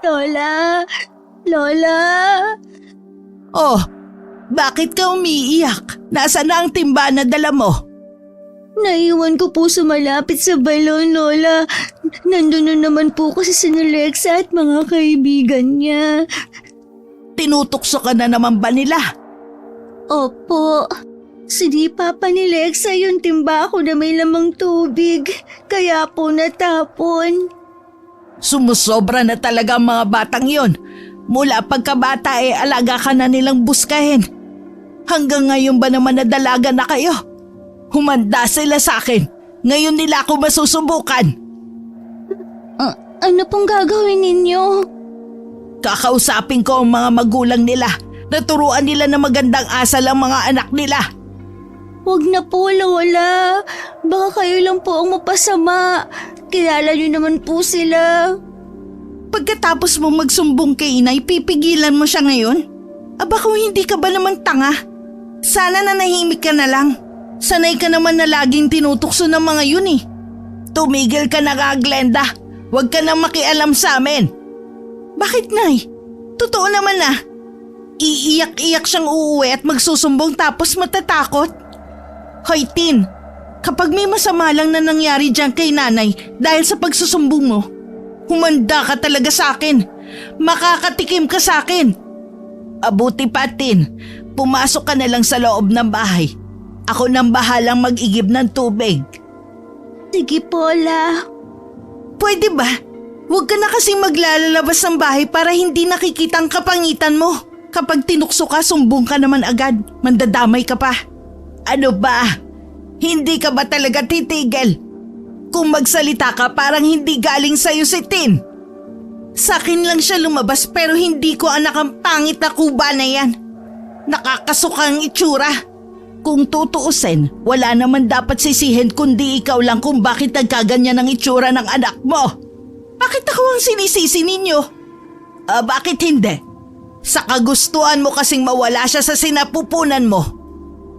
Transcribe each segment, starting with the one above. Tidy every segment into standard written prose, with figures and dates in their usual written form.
Lola! Lola! Oh, bakit ka umiiyak? Nasaan na ang timba na dala mo? Naiwan ko po sa malapit sa balon, Lola. Nandun na naman po kasi si Lexa at mga kaibigan niya. Tinutukso ka na naman ba nila? Opo. Sinipa pa ni Lexa yung timba ko na may lamang tubig. Kaya po natapon. Sumusobra na talaga ang mga batang yon. Mula pagkabata alaga ka na nilang buskahin. Hanggang ngayon ba naman nadalaga na kayo? Humanda sila sa akin. Ngayon nila ako masusubukan. Ano pong gagawin ninyo? Kakausapin ko ang mga magulang nila. Naturuan nila na magandang asal ang mga anak nila. Huwag na po, Lola. Baka kayo lang po ang mapasama. Kilala niyo naman po sila. Pagkatapos mo magsumbong kay inay, pipigilan mo siya ngayon? Aba kung hindi ka ba naman tanga? Sana nanahimik ka na lang. Sanay ka naman na laging tinutukso ng mga yun eh. Tumigil ka na nga, Glenda. Huwag ka na makialam sa amin. Bakit, Nay? Totoo naman na. Iiyak-iyak siyang uuwi at magsusumbong tapos matatakot. Hoy, Tin. Kapag may masama lang na nangyari dyan kay nanay dahil sa pagsusumbong mo, humanda ka talaga sa akin. Makakatikim ka sa akin. Abuti pa, Tin. Pumasok ka na lang sa loob ng bahay. Ako nang bahalang mag-igib ng tubig. Sige po, La. Pwede ba? Huwag ka na kasing maglalabas ng bahay para hindi nakikita ang kapangitan mo. Kapag tinukso ka, sumbong ka naman agad. Mandadamay ka pa. Ano ba? Hindi ka ba talaga titigil? Kung magsalita ka, parang hindi galing sa'yo si Tin. Sa akin lang siya lumabas pero hindi ko anak ang pangit na kuba na yan. Nakakasuka ang itsura. Kung tutuusin, wala naman dapat sisihin kundi ikaw lang kung bakit nagkaganyan ang itsura ng anak mo. Bakit ako ang sinisisi ninyo? Bakit hindi? Sa kagustuhan mo kasing mawala siya sa sinapupunan mo.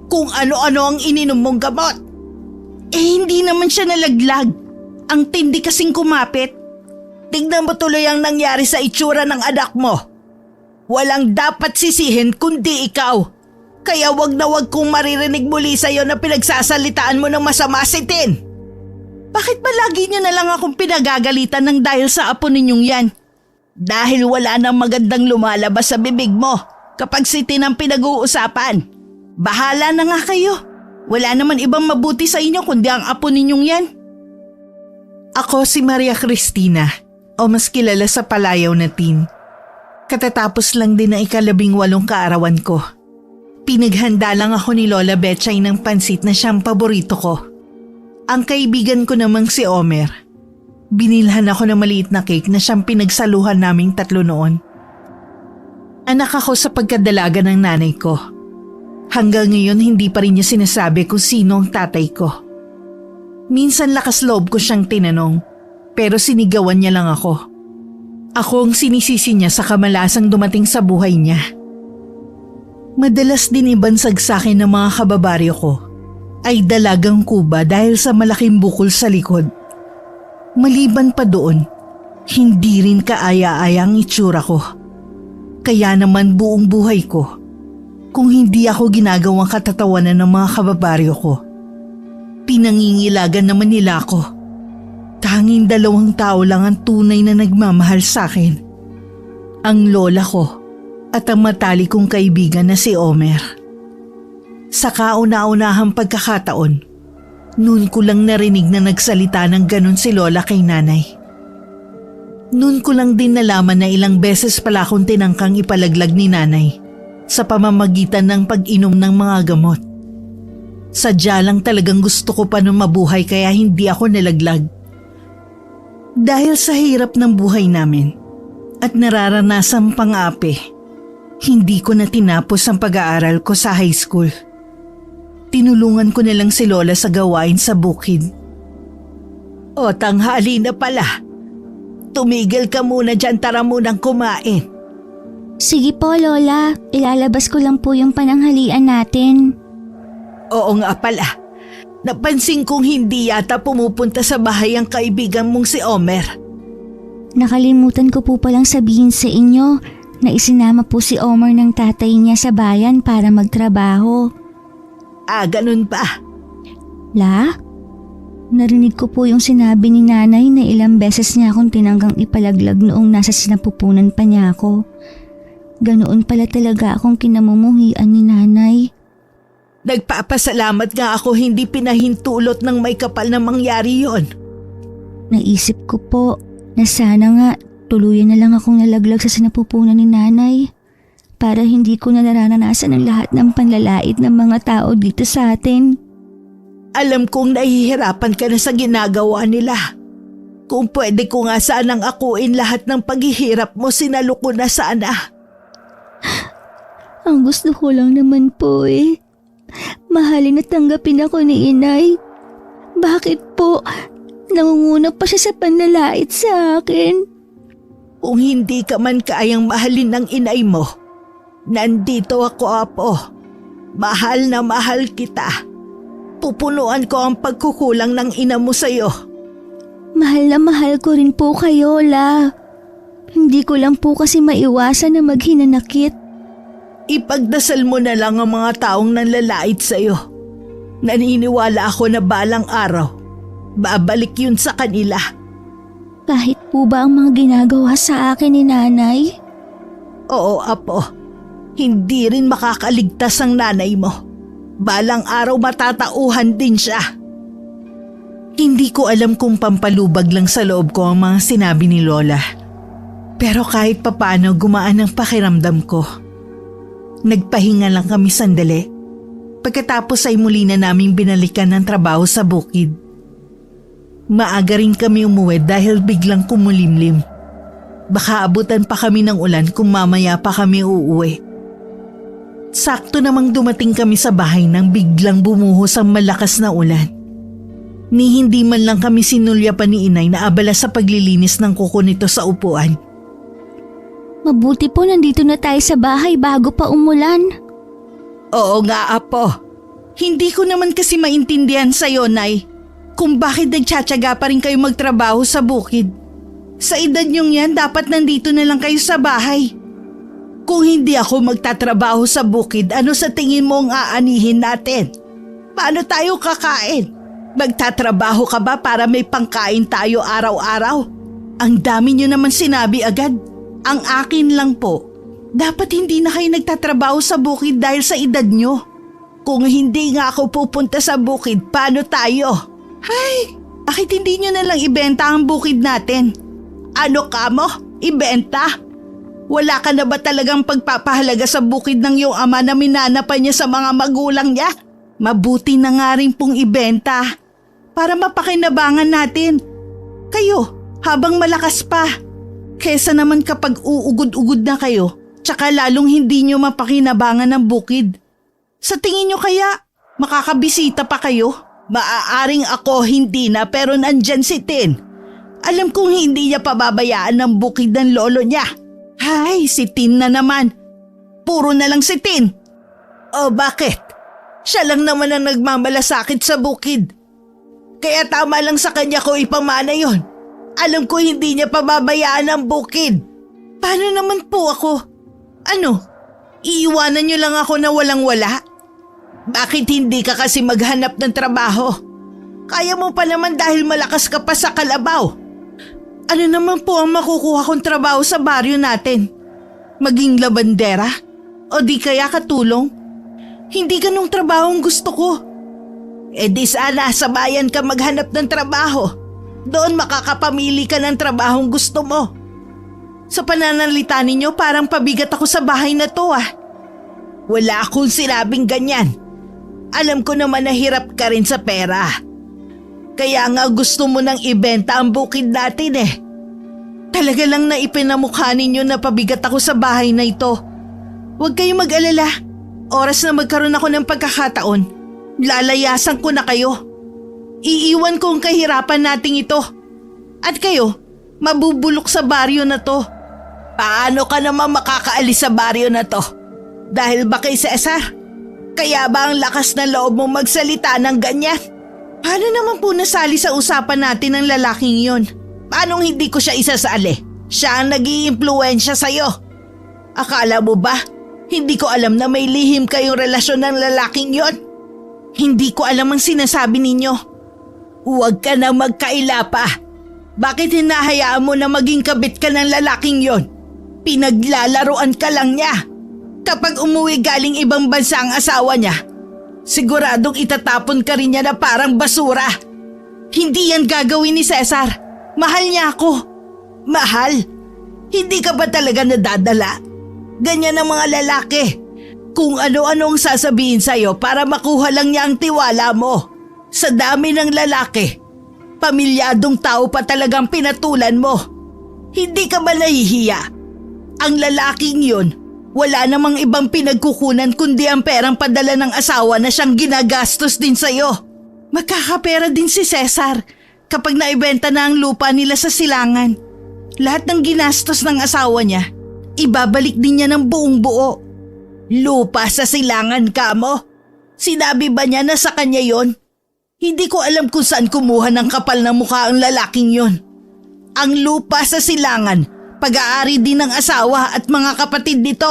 Kung ano-ano ang ininom mong gamot. Hindi naman siya nalaglag. Ang tindi kasing kumapit. Tignan mo tuloy ang nangyari sa itsura ng anak mo. Walang dapat sisihin kundi ikaw. Kaya wag na wag kong maririnig muli sa'yo na pinagsasalitaan mo ng masama si Tin. Bakit ba lagi niyo na lang akong pinagagalitan ng dahil sa apo ninyong yan? Dahil wala nang magandang lumalabas sa bibig mo kapag si Tin ang pinag-uusapan. Bahala na nga kayo. Wala naman ibang mabuti sa inyo kundi ang apo ninyong yan. Ako si Maria Cristina o mas kilala sa palayaw na Tin. Katatapos lang din ang 18 kaarawan ko. Pinaghanda lang ako ni Lola Betchay ng pansit na siyang paborito ko. Ang kaibigan ko namang si Omer. Binilhan ako ng maliit na cake na siyang pinagsaluhan naming 3 noon. Anak ako sa pagkadalaga ng nanay ko. Hanggang ngayon hindi pa rin niya sinasabi kung sino ang tatay ko. Minsan lakas loob ko siyang tinanong, pero sinigawan niya lang ako. Ako ang sinisisi niya sa kamalasang dumating sa buhay niya. Madalas din ibansag sa akin ng mga kababaryo ko ay dalagang kuba dahil sa malaking bukol sa likod. Maliban pa doon, hindi rin kaaya-aya ang itsura ko. Kaya naman buong buhay ko, kung hindi ako ginagawang katatawanan ng mga kababaryo ko, pinangingilagan naman nila ako. Tanging 2 tao lang ang tunay na nagmamahal sa akin. Ang lola ko at ang matalik kong kaibigan na si Omer. Sa kauna-unahang pagkakataon, noon ko lang narinig na nagsalita ng ganon si Lola kay nanay. Noon ko lang din nalaman na ilang beses pala akong tinangkang ipalaglag ni nanay sa pamamagitan ng pag-inom ng mga gamot. Sadya lang talagang gusto ko pa nung mabuhay kaya hindi ako nalaglag. Dahil sa hirap ng buhay namin at nararanasang pang-api, hindi ko na tinapos ang pag-aaral ko sa high school. Tinulungan ko na lang si Lola sa gawain sa bukid. O tanghali na pala. Tumigil ka muna dyan, tara munang kumain. Sige po, Lola. Ilalabas ko lang po yung pananghalian natin. Oo nga pala. Napansin kong hindi yata pumupunta sa bahay ang kaibigan mong si Omer. Nakalimutan ko po palang sabihin sa inyo na isinama po si Omar ng tatay niya sa bayan para magtrabaho. Ganun ba? La? Narinig ko po yung sinabi ni nanay na ilang beses niya akong tinanggang ipalaglag noong nasa sinapupunan pa niya ako. Ganoon pala talaga akong kinamumuhian ni nanay. Nagpapasalamat nga ako hindi pinahintulot ng may kapal na mangyari yon. Naisip ko po na sana nga tuluyan na lang akong nalaglag sa sinapupunan ni nanay para hindi ko na nararanasan ang lahat ng panlalait ng mga tao dito sa atin. Alam kong nahihirapan ka na sa ginagawa nila. Kung pwede ko nga sanang akuin lahat ng paghihirap mo, sinalo ko na sana. Ang gusto ko lang naman po mahalin at tanggapin ako ni inay. Bakit po nangunguna pa siya sa panlalait sa akin? Kung hindi ka man kayang mahalin ng inay mo, nandito ako, Apo. Mahal na mahal kita. Pupunuan ko ang pagkukulang ng ina mo sa'yo. Mahal na mahal ko rin po kayo, La. Hindi ko lang po kasi maiwasan na maghinanakit. Ipagdasal mo na lang ang mga taong nanlalait sa'yo. Naniniwala ako na balang araw, babalik yun sa kanila. Kahit po ba ang mga ginagawa sa akin ni nanay? Oo, Apo. Hindi rin makakaligtas ang nanay mo. Balang araw matatauhan din siya. Hindi ko alam kung pampalubag lang sa loob ko ang mga sinabi ni Lola. Pero kahit papaano gumaan ang pakiramdam ko. Nagpahinga lang kami sandali. Pagkatapos ay muli na naming binalikan ng trabaho sa bukid. Maaga rin kami umuwi dahil biglang kumulimlim. Baka abutan pa kami ng ulan kung mamaya pa kami uuwi. Sakto namang dumating kami sa bahay nang biglang bumuhos ang malakas na ulan. Ni hindi man lang kami sinulya pa ni inay na abala sa paglilinis ng kuko nito sa upuan. Mabuti po nandito na tayo sa bahay bago pa umulan. Oo nga, Apo. Hindi ko naman kasi maintindihan sa'yo, Nay, kung bakit nagtsatsaga pa rin kayo magtrabaho sa bukid. Sa edad niyong yan, dapat nandito na lang kayo sa bahay. Kung hindi ako magtatrabaho sa bukid, ano sa tingin mo ang aanihin natin? Paano tayo kakain? Magtatrabaho ka ba para may pangkain tayo araw-araw? Ang dami niyo naman sinabi agad. Ang akin lang po, dapat hindi na kayo nagtatrabaho sa bukid dahil sa edad niyo. Kung hindi nga ako pupunta sa bukid, paano tayo? Ay, bakit hindi niyo na lang ibenta ang bukid natin? Ano ka mo? Ibenta? Wala ka na ba talagang pagpapahalaga sa bukid ng iyong ama na minana pa niya sa mga magulang niya? Mabuti na nga rin pong ibenta para mapakinabangan natin. Kayo, habang malakas pa. Kesa naman kapag uugod-ugod na kayo, tsaka lalong hindi niyo mapakinabangan ng bukid. Sa tingin niyo kaya, makakabisita pa kayo? Maaaring ako hindi na pero nandyan si Tin. Alam kong hindi niya pababayaan ng bukid ng lolo niya. Hay, si Tin na naman. Puro na lang si Tin. O bakit? Siya lang naman ang nagmamalasakit sa bukid. Kaya tama lang sa kanya ko ipamana yon. Alam ko hindi niya pababayaan ang bukid. Paano naman po ako? Ano? Iiwanan niyo lang ako na walang-wala? Bakit hindi ka kasi maghanap ng trabaho? Kaya mo pa naman dahil malakas ka pa sa kalabaw. Ano naman po ang makukuha kong trabaho sa baryo natin? Maging labandera? O di kaya katulong? Hindi ganong trabaho ang gusto ko. E di sana sa bayan ka maghanap ng trabaho. Doon makakapamili ka ng trabahong gusto mo. Sa pananalita ninyo parang pabigat ako sa bahay na to Wala akong sinabing ganyan. Alam ko naman na hirap ka rin sa pera. Kaya nga gusto mo nang ibenta ang bukid natin Talaga lang na ipinamukha ninyo na pabigat ako sa bahay na ito. Huwag kayong mag-alala. Oras na magkaroon ako ng pagkakataon, lalayasan ko na kayo. Iiwan ko ang kahirapan nating ito. At kayo, mabubulok sa baryo na to. Paano ka naman makakaalis sa baryo na to? Dahil ba kay Cesar? Kaya ba ang lakas ng loob mo magsalita ng ganyan? Paano naman po nasali sa usapan natin ng lalaking yon? Paanong hindi ko siya isasali? Siya ang nag-iimpluwensya sa'yo. Akala mo ba, hindi ko alam na may lihim kayong relasyon ng lalaking yon? Hindi ko alam ang sinasabi ninyo. Huwag ka na magkaila pa. Bakit hinahayaan mo na maging kabit ka ng lalaking yon? Pinaglalaruan ka lang niya. Kapag umuwi galing ibang bansa ang asawa niya, siguradong itatapon ka rin niya na parang basura. Hindi yan gagawin ni Cesar. Mahal niya ako. Mahal? Hindi ka ba talaga nadadala? Ganyan ang mga lalaki. Kung ano-ano ang sasabihin sa'yo para makuha lang niya ang tiwala mo. Sa dami ng lalaki, pamilyadong tao pa talagang pinatulan mo. Hindi ka ba nahihiya? Ang lalaking yun, wala namang ibang pinagkukunan kundi ang perang padala ng asawa na siyang ginagastos din sa'yo. Magkakapera din si Cesar kapag naibenta na ang lupa nila sa silangan. Lahat ng ginastos ng asawa niya, ibabalik din niya ng buong buo. Lupa sa silangan ka mo? Sinabi ba niya na sa kanya yon? Hindi ko alam kung saan kumuha ng kapal na mukha ang lalaking yon. Ang lupa sa silangan, pag-aari din ng asawa at mga kapatid nito.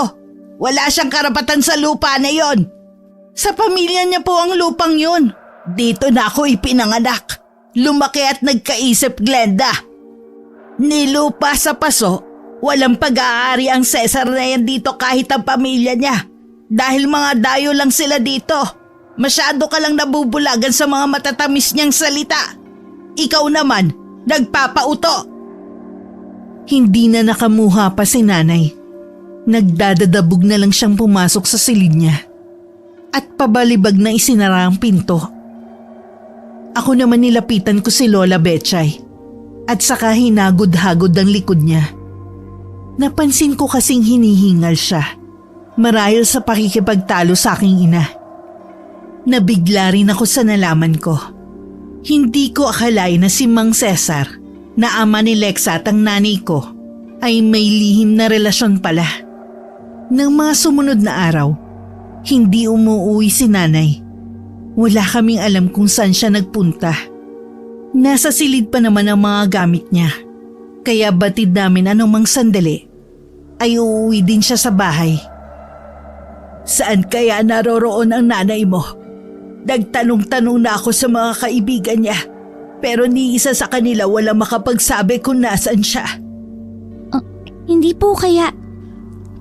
Wala siyang karapatan sa lupa na yon. Sa pamilya niya po ang lupang yon. Dito na ako ipinanganak. Lumaki at nagkaisip, Glenda. Nilupa sa paso, walang pag-aari ang Cesar na yan dito kahit ang pamilya niya. Dahil mga dayo lang sila dito. Masyado ka lang nabubulagan sa mga matatamis niyang salita. Ikaw naman, nagpapauto. Hindi na nakamuha pa si nanay. Nagdadadabog na lang siyang pumasok sa silid niya. At pabalibag na isinara ang pinto. Ako naman nilapitan ko si Lola Betchay. At saka hinagod-hagod ang likod niya. Napansin ko kasing hinihingal siya. Marahil sa pakikipagtalo sa aking ina. Nabigla rin ako sa nalaman ko. Hindi ko akalain na si Mang Cesar, na ama ni Lexa at ang nanay ko, ay may lihim na relasyon pala. Nang mga sumunod na araw, hindi umuwi si nanay. Wala kaming alam kung saan siya nagpunta. Nasa silid pa naman ang mga gamit niya. Kaya batid namin anumang sandali, ay uuwi din siya sa bahay. Saan kaya naroroon ang nanay mo? Nagtanong-tanong na ako sa mga kaibigan niya, pero ni isa sa kanila wala makapagsabi kung nasaan siya. Hindi po kaya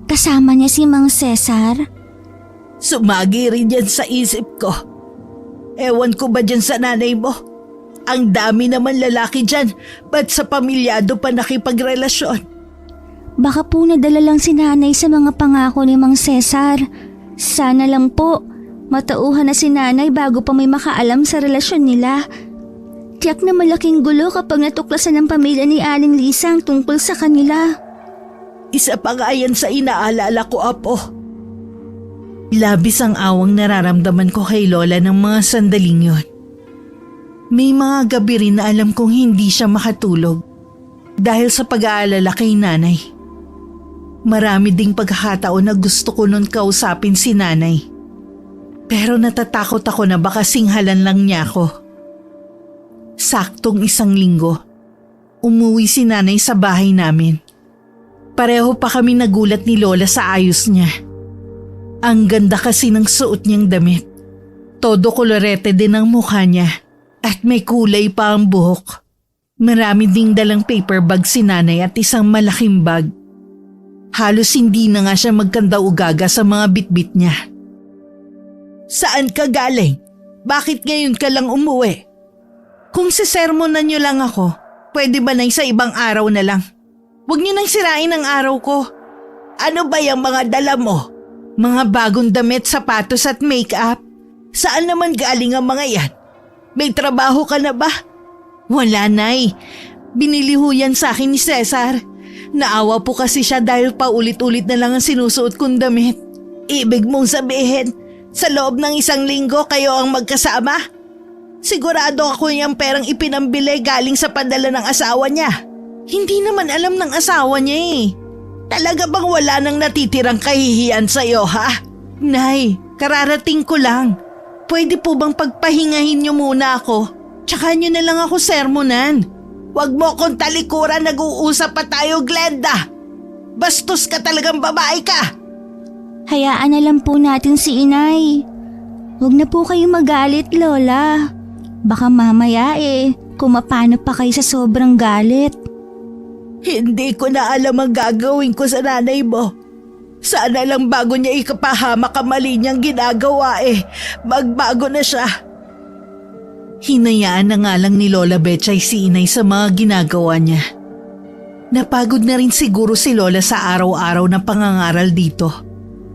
kasama niya si Mang Cesar? Sumagi rin yan sa isip ko. Ewan ko ba dyan sa nanay mo? Ang dami naman lalaki dyan, ba't sa pamilyado pa nakipagrelasyon? Baka po nadala lang si nanay sa mga pangako ni Mang Cesar. Sana lang po, matauhan na si nanay bago pa may makaalam sa relasyon nila. Tiyak na malaking gulo kapag natuklasan ng pamilya ni Aling Lisa ang tungkol sa kanila. Isa pa nga yan sa inaalala ko, Apo. Labis ang awang nararamdaman ko kay Lola ng mga sandaling yon. May mga gabi rin na alam kong hindi siya makatulog dahil sa pag-aalala kay nanay. Marami ding pagkakataon na gusto ko nun kausapin si nanay. Pero natatakot ako na baka singhalan lang niya ako. Saktong 1 linggo, umuwi si nanay sa bahay namin. Pareho pa kami nagulat ni Lola sa ayos niya. Ang ganda kasi ng suot niyang damit. Todo kolorete din ang mukha niya at may kulay pa ang buhok. Marami ding dalang paper bag si nanay at isang malaking bag. Halos hindi na nga siya magkanda-ugaga sa mga bitbit niya. Saan ka galing? Bakit ngayon ka lang umuwi? Kung sisermonan niyo lang ako, pwede ba na sa ibang araw na lang? Huwag niyo nang sirain ang araw ko. Ano ba yung mga dala mo? Mga bagong damit, sapatos at make-up? Saan naman galing ang mga yan? May trabaho ka na ba? Wala, Nay. Binili ho yan sa akin ni Cesar. Naawa po kasi siya dahil paulit-ulit na lang ang sinusuot kong damit. Ibig mong sabihin, sa loob ng 1 linggo kayo ang magkasama? Sigurado ako yung perang ipinambili galing sa padala ng asawa niya. Hindi naman alam ng asawa niya eh. Talaga bang wala nang natitirang kahihiyan sa'yo, ha? Nay, kararating ko lang. Pwede po bang pagpahingahin niyo muna ako? Tsaka niyo na lang ako sermonan. Huwag mo akong talikuran, nag-uusap pa tayo, Glenda. Bastos ka talagang babae ka. Hayaan na lang po natin si inay. Huwag na po kayo magalit, Lola. Baka mamaya kung mapano pa kayo sa sobrang galit. Hindi ko na alam ang gagawin ko sa nanay mo. Sana lang bago niya ikapahamak ang mali niyang ginagawa magbago na siya. Hinayaan na nga lang ni Lola Betchay si inay sa mga ginagawa niya. Napagod na rin siguro si Lola sa araw-araw na pangangaral dito,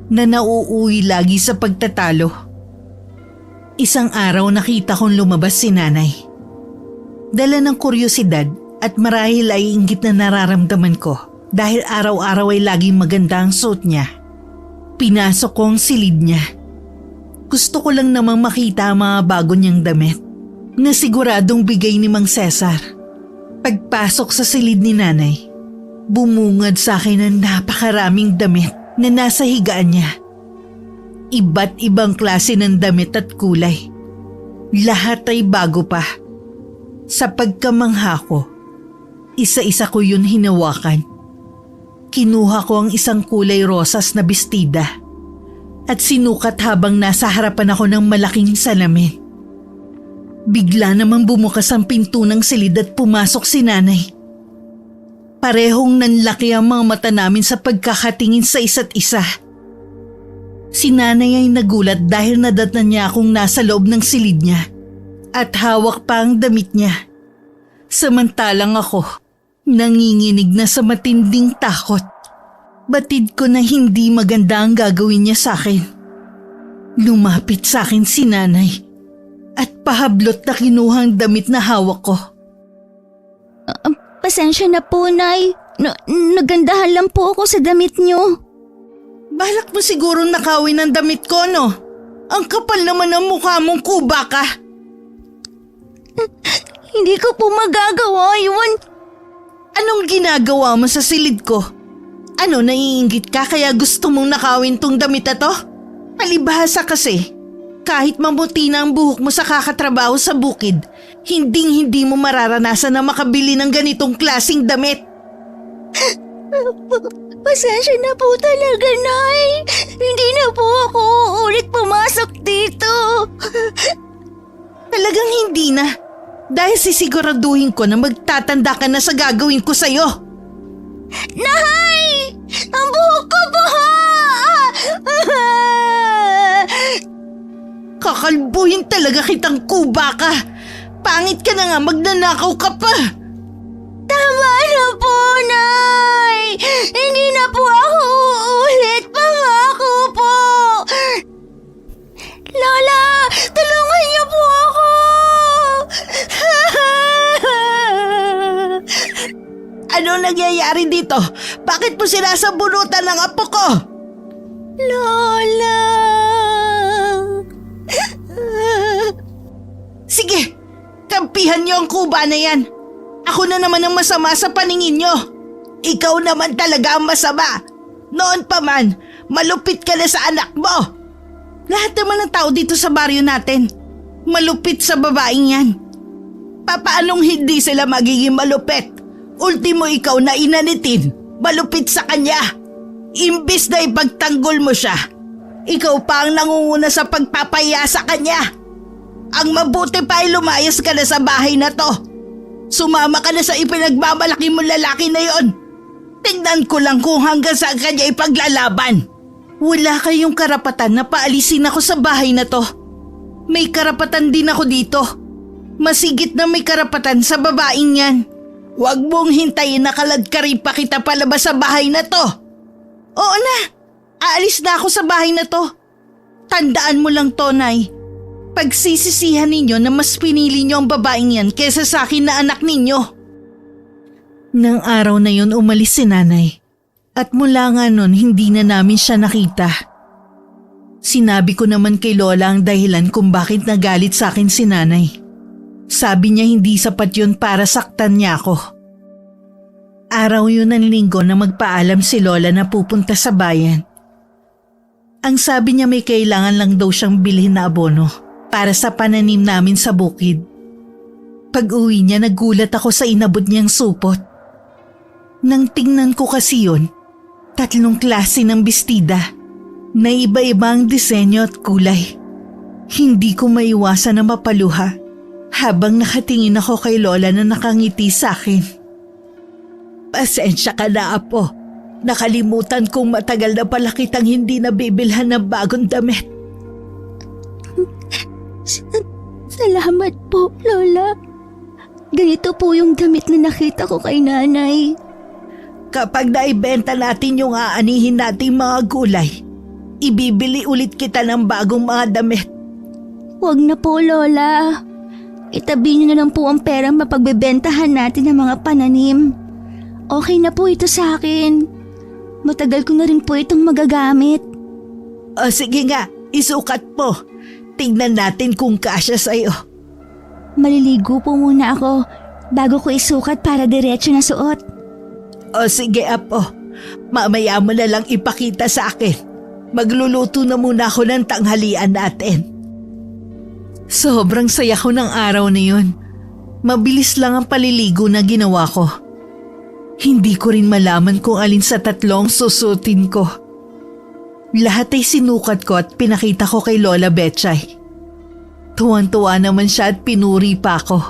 na nauuwi lagi sa pagtatalo. Isang araw nakita kong lumabas si nanay. Dala ng kuryosidad at marahil ay inggit na nararamdaman ko dahil araw-araw ay laging maganda ang suot niya. Pinasok ko ang silid niya. Gusto ko lang namang makita ang mga bago niyang damit na siguradong bigay ni Mang Cesar. Pagpasok sa silid ni nanay, bumungad sa akin ang napakaraming damit na nasa higaan niya. Iba't ibang klase ng damit at kulay. Lahat ay bago pa. Sa pagkamangha ko, isa-isa ko yun hinawakan. Kinuha ko ang isang kulay rosas na bestida at sinukat habang nasa harapan ako ng malaking salamin. Bigla namang bumukas ang pinto ng silid at pumasok si nanay. Parehong nanlaki ang mga mata namin sa pagkakatingin sa isa't isa. Si nanay ay nagulat dahil nadatnan niya akong nasa loob ng silid niya at hawak pa ang damit niya. Samantalang ako, nanginginig na sa matinding takot. Batid ko na hindi maganda ang gagawin niya sa akin. Lumapit sa akin si nanay at pahablot na kinuhang damit na hawak ko. Pasensya na po, Nay. Nagandahan lang po ako sa damit niyo. Balak mo siguro nakawin ang damit ko, no? Ang kapal naman ng mukha mong kuba ka. Hindi ko po magagawa yun. Anong ginagawa mo sa silid ko? Ano, naiinggit ka kaya gusto mong nakawin tong damit na to? Palibhasa kasi. Kahit mabuti na ang buhok mo sa kakatrabaho sa bukid, hindi mo mararanasan na makabili ng ganitong klaseng damit. Pasensya na po talaga, Nay. Hindi na po ako ulit pumasok dito. Talagang hindi na. Dahil sisiguraduhin ko na magtatanda ka na sa gagawin ko sa'yo. Nay! Ang buhok ko po! Kakalbuhin talaga kitang kuba ka. Pangit ka na nga, magnanakaw ka pa. Tama na po, Nay! Hindi na po ako uulit. Pangako po! Lola, tulungan niyo po ako! Ano nangyayari dito? Bakit mo sinasabunutan ng apo ko? Lola! Sige, kampihan niyo ang kuba na yan. Ako na naman ang masama sa paningin niyo. Ikaw naman talaga ang masama. Noon pa man, malupit ka na sa anak mo. Lahat naman ng tao dito sa baryo natin, malupit sa babaeng yan. Papaanong hindi sila magiging malupit? Ultimo ikaw na inanitin, malupit sa kanya. Imbis na ipagtanggol mo siya, ikaw pa ang nangunguna sa pagpapaya sa kanya. Ang mabuti pa ay lumayas ka na sa bahay na to. Sumama ka na sa ipinagmamalaki mong lalaki na yon. Tingnan ko lang kung hanggang saan kanya ipaglalaban. Wala kayong karapatan na paalisin ako sa bahay na to. May karapatan din ako dito. Masigit na may karapatan sa babaeng yan. Huwag mong hintayin na kaladkari pa kita palabas sa bahay na to. Oo na, aalis na ako sa bahay na to. Tandaan mo lang, Tonay. Pagsisisihan ninyo na mas pinili nyo ang babaeng yan kesa sa akin na anak ninyo. Nang araw na yun umalis si nanay. At mula nga nun hindi na namin siya nakita. Sinabi ko naman kay Lola ang dahilan kung bakit nagalit sa akin si nanay. Sabi niya hindi sapat yun para saktan niya ako. Araw yun ng linggo na magpaalam si Lola na pupunta sa bayan. Ang sabi niya may kailangan lang daw siyang bilhin na abono para sa pananim namin sa bukid. Pag-uwi niya, nagulat ako sa inabot niyang supot. Nang tingnan ko kasi yun, 3 klase ng bestida na iba-iba ang disenyo at kulay. Hindi ko maiwasan na mapaluha habang nakatingin ako kay Lola na nakangiti sa akin. Pasensya ka na, Apo. Nakalimutan kong matagal na pala kitang hindi nabibilhan ng bagong damit. Salamat po, Lola. Ganito po yung damit na nakita ko kay Nanay. Kapag naibenta natin yung aanihin nating mga gulay, ibibili ulit kita ng bagong mga damit. Huwag na po, Lola. Itabi niyo na lang po ang perang mapagbebentahan natin ng mga pananim. Okay na po ito sa akin. Matagal ko na rin po itong magagamit. O sige nga, isukat mo. Tingnan natin kung kasya sa'yo. Maliligo po muna ako bago ko isukat para diretso na suot. O sige, Apo. Mamaya mo na lang ipakita sa akin. Magluluto na muna ako ng tanghalian natin. Sobrang saya ko ng araw na yun. Mabilis lang ang paliligo na ginawa ko. Hindi ko rin malaman kung alin sa 3 susutin ko. Lahat ay sinukat ko at pinakita ko kay Lola Betchay. Tuwan-tuwa naman siya at pinuri pa ako.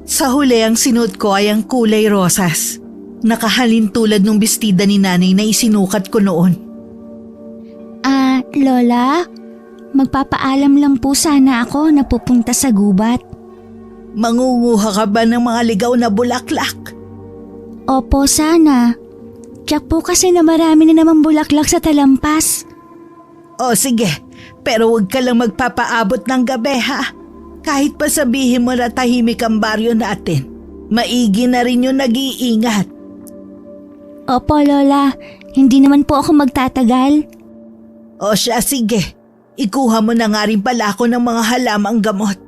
Sa huli ang sinuot ko ay ang kulay rosas. Nakahalin tulad ng bestida ni Nanay na isinukat ko noon. Lola? Magpapaalam lang po sana ako na pupunta sa gubat. Mangunguha ka ba ng mga ligaw na bulaklak? Opo, sana. Tiyak po kasi na marami na namang bulaklak sa talampas. O sige, pero huwag ka lang magpapaabot ng gabi ha. Kahit pa sabihin mo na tahimik ang baryo natin, maigi na rin yung nag-iingat. Opo, Lola. Hindi naman po ako magtatagal. O siya, sige. Ikuha mo na nga rin pala ako ng mga halamang gamot.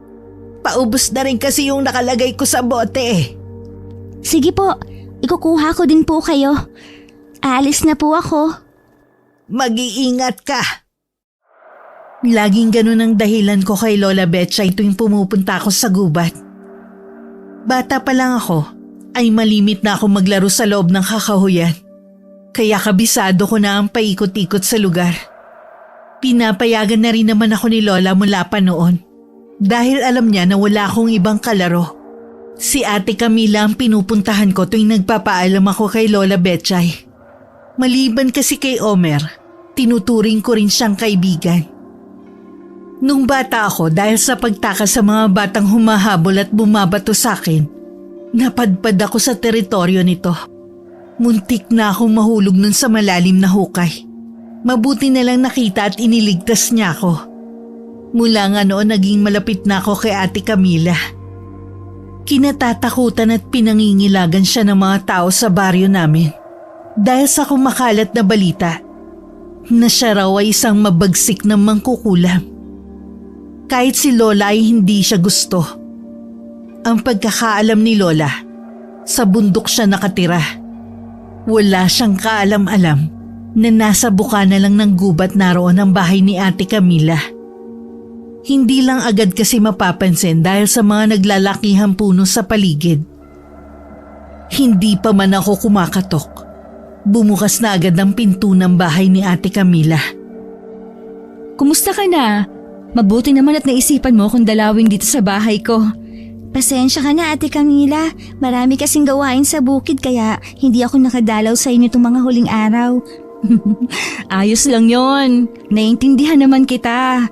Paubos na rin kasi yung nakalagay ko sa bote eh. Sige po, ikukuha ko din po kayo. Aalis na po ako. Mag-iingat ka. Laging ganun ang dahilan ko kay Lola Betchay tuwing pumupunta ako sa gubat. Bata pa lang ako, ay malimit na ako maglaro sa loob ng kakahuyan. Kaya kabisado ko na ang paikot-ikot sa lugar. Pinapayagan na rin naman ako ni Lola mula pa noon. Dahil alam niya na wala akong ibang kalaro. Si Ate Camila ang pinupuntahan ko tuwing nagpapaalam ako kay Lola Betchay. Maliban kasi kay Omer, tinuturing ko rin siyang kaibigan. Nung bata ako dahil sa pagtakas sa mga batang humahabol at bumabato sa akin, napadpad ako sa teritoryo nito. Muntik na akong mahulog nun sa malalim na hukay. Mabuti na lang nakita at iniligtas niya ako. Mula nga noon naging malapit na ako kay Ate Camila. Kinatatakutan at pinangingilagan siya ng mga tao sa baryo namin. Dahil sa kumakalat na balita na siya raw ay isang mabagsik na mangkukulam. Kahit si Lola ay hindi siya gusto. Ang pagkakaalam ni Lola, sa bundok siya nakatira. Wala siyang kaalam-alam na nasa bukana lang ng gubat naroon ang bahay ni Ate Camila. Hindi lang agad kasi mapapansin dahil sa mga naglalakihang puno sa paligid. Hindi pa man ako kumakatok. Bumukas na agad ang pinto ng bahay ni Ate Camila. Kumusta ka na? Mabuti naman at naisipan mo kung dalawin dito sa bahay ko. Pasensya ka na, Ate Camila. Marami kasing gawain sa bukid kaya hindi ako nakadalaw sa inyo itong mga huling araw. Ayos lang yon. Naiintindihan naman kita.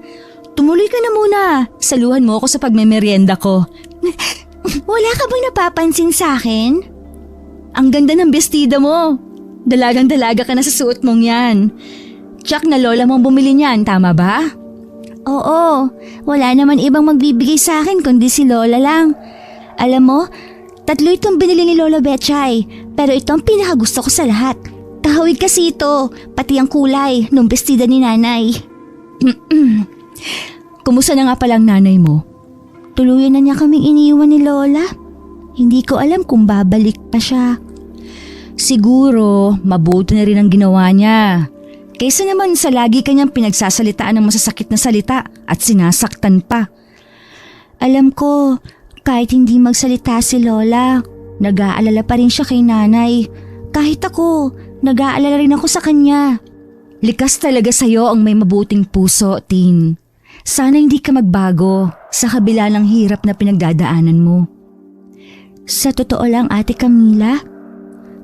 Tumuloy ka na muna. Saluhan mo ako sa pagmemeryenda ko. Wala ka bang napapansin sa akin? Ang ganda ng bestida mo. Dalagang-dalaga ka na sa suot mong yan. Tsak na lola mong bumili niyan, tama ba? Oo, wala naman ibang magbibigay sa akin kundi si Lola lang. Alam mo, 3 itong binili ni Lola Betchay, pero ito ang pinakagusto ko sa lahat. Kahawig kasi ito, pati ang kulay nung bestida ni Nanay. Kumusta na nga palang nanay mo? Tuluyan na niya kaming iniwan ni Lola. Hindi ko alam kung babalik pa siya. Siguro, mabuti na rin ang ginawa niya. Kaysa naman sa lagi kanyang pinagsasalitaan ng masasakit na salita at sinasaktan pa. Alam ko, Kahit hindi magsalita si Lola, nag-aalala pa rin siya kay nanay. Kahit ako, nag-aalala rin ako sa kanya. Likas talaga sa'yo ang may mabuting puso, Tin. Sana hindi ka magbago sa kabila ng hirap na pinagdadaanan mo. Sa totoo lang, Ate Camila,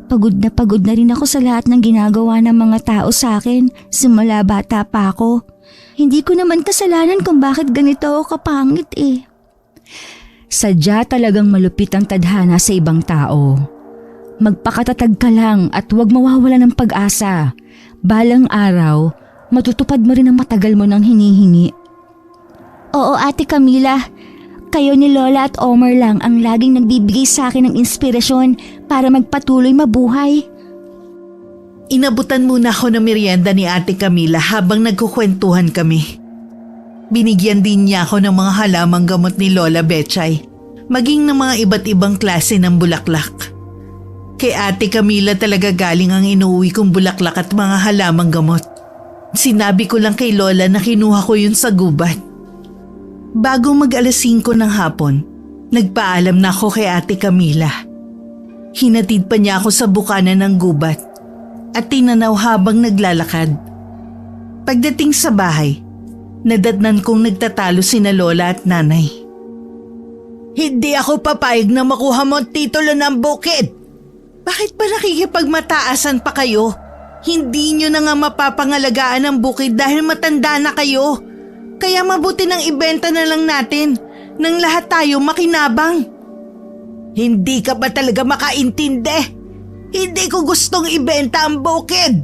pagod na rin ako sa lahat ng ginagawa ng mga tao sa akin simula bata pa ako. Hindi ko naman kasalanan kung bakit ganito ako kapangit eh. Sadya talagang malupit ang tadhana sa ibang tao. Magpakatatag ka lang at huwag mawawala ng pag-asa. Balang araw, matutupad mo rin ang matagal mo nang hinihingi. Oo, Ate Camila. Kayo ni Lola at Omar lang ang laging nagbibigay sa akin ng inspirasyon para magpatuloy mabuhay. Inabutan muna ako ng merienda ni Ate Camila habang nagkukwentuhan kami. Binigyan din niya ako ng mga halamang gamot ni Lola Betchay, maging ng mga iba't ibang klase ng bulaklak. Kay Ate Camila talaga galing ang inuwi kong bulaklak at mga halamang gamot. Sinabi ko lang kay Lola na kinuha ko yun sa gubat. Bago mag-alas 5 ng hapon, nagpaalam na ako kay Ate Camila. Hinatid pa niya ako sa bukanan ng gubat at tinanaw habang naglalakad. Pagdating sa bahay, nadatnan kong nagtatalo sina Lola at Nanay. Hindi ako papayag na makuha mo ang titulo ng bukid. Bakit ba nakikipagmataasan pa kayo? Hindi nyo na nga mapapangalagaan ang bukid dahil matanda na kayo. Kaya mabuti nang ibenta na lang natin nang lahat tayo makinabang. Hindi ka ba talaga makaintindi? Hindi ko gustong ibenta ang bukid.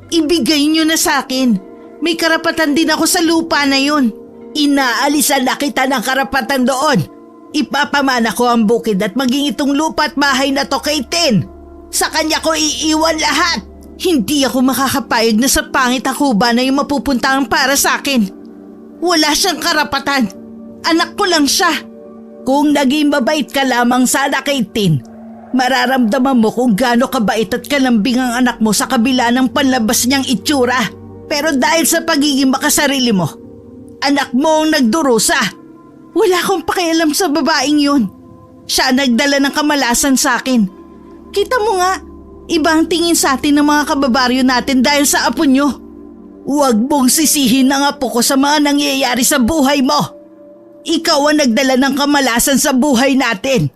Ibigay nyo na sa akin. May karapatan din ako sa lupa na yun. Inaalisan na kita ng karapatan doon. Ipapamana ko ang bukid at maging itong lupa at bahay na to kay Tin. Sa kanya ko iiwan lahat. Hindi ako makakapayag na sa pangit ako ba na yung mapupuntahan para sa akin. Wala siyang karapatan. Anak ko lang siya. Kung naging mabait ka lamang sana kay Tin, mararamdaman mo kung gaano kabait at kalambing ang anak mo sa kabila ng panlabas niyang itsura. Pero dahil sa pagiging makasarili mo, anak mo ang nagdurusa. Wala akong pakialam sa babaeng yun. Siya nagdala ng kamalasan sa akin. Kita mo nga, iba ang tingin sa atin ng mga kababaryo natin dahil sa apo nyo. Huwag mong sisihin ang apo ko sa mga nangyayari sa buhay mo. Ikaw ang nagdala ng kamalasan sa buhay natin.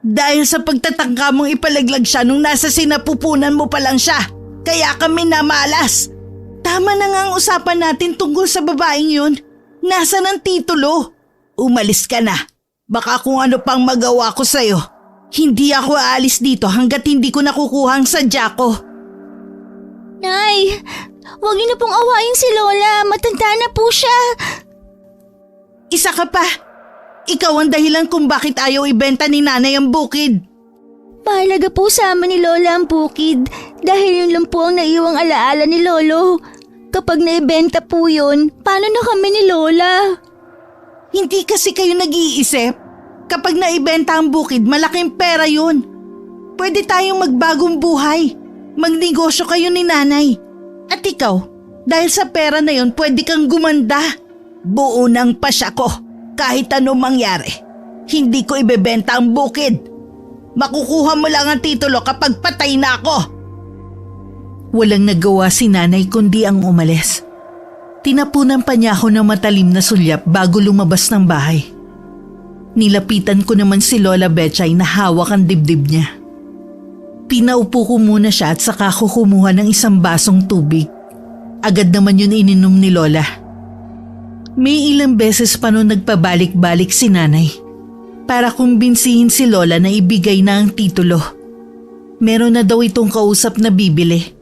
Dahil sa pagtatangka mong ipalaglag siya nung nasa sinapupunan mo pa lang siya, kaya kami namalas. Tama na nga ang usapan natin tungkol sa babaeng yun. Nasaan ang titulo? Umalis ka na. Baka kung ano pang magawa ko sa'yo. Hindi ako aalis dito hanggat hindi ko nakukuha ang sadya ko. Nay, huwag niyo na pong awayin si Lola. Matanda na po siya. Isa ka pa. Ikaw ang dahilan kung bakit ayaw ibenta ni Nanay ang bukid. Mahalaga po sa amin ni Lola ang bukid dahil yun lang po ang naiwang alaala ni Lolo. Kapag naibenta po yun, paano na kami ni Lola? Hindi kasi kayo nag-iisip. Kapag naibenta ang bukid, malaking pera yun. Pwede tayong magbagong buhay. Magnegosyo kayo ni Nanay. At ikaw, dahil sa pera na yun, pwede kang gumanda. Buo ng pasya ko. Kahit anong mangyari, hindi ko ibebenta ang bukid. Makukuha mo lang ang titulo kapag patay na ako. Walang nagawa si Nanay kundi ang umalis. Tinapunan pa niya ako ng matalim na sulyap bago lumabas ng bahay. Nilapitan ko naman si Lola Betchay na hawak ang dibdib niya. Pinaupo ko muna siya at saka ko kumuha ng isang basong tubig. Agad naman yun ininom ni Lola. May ilang beses pa noon nagpabalik-balik si Nanay para kumbinsihin si Lola na ibigay na ang titulo. Meron na daw itong kausap na bibili.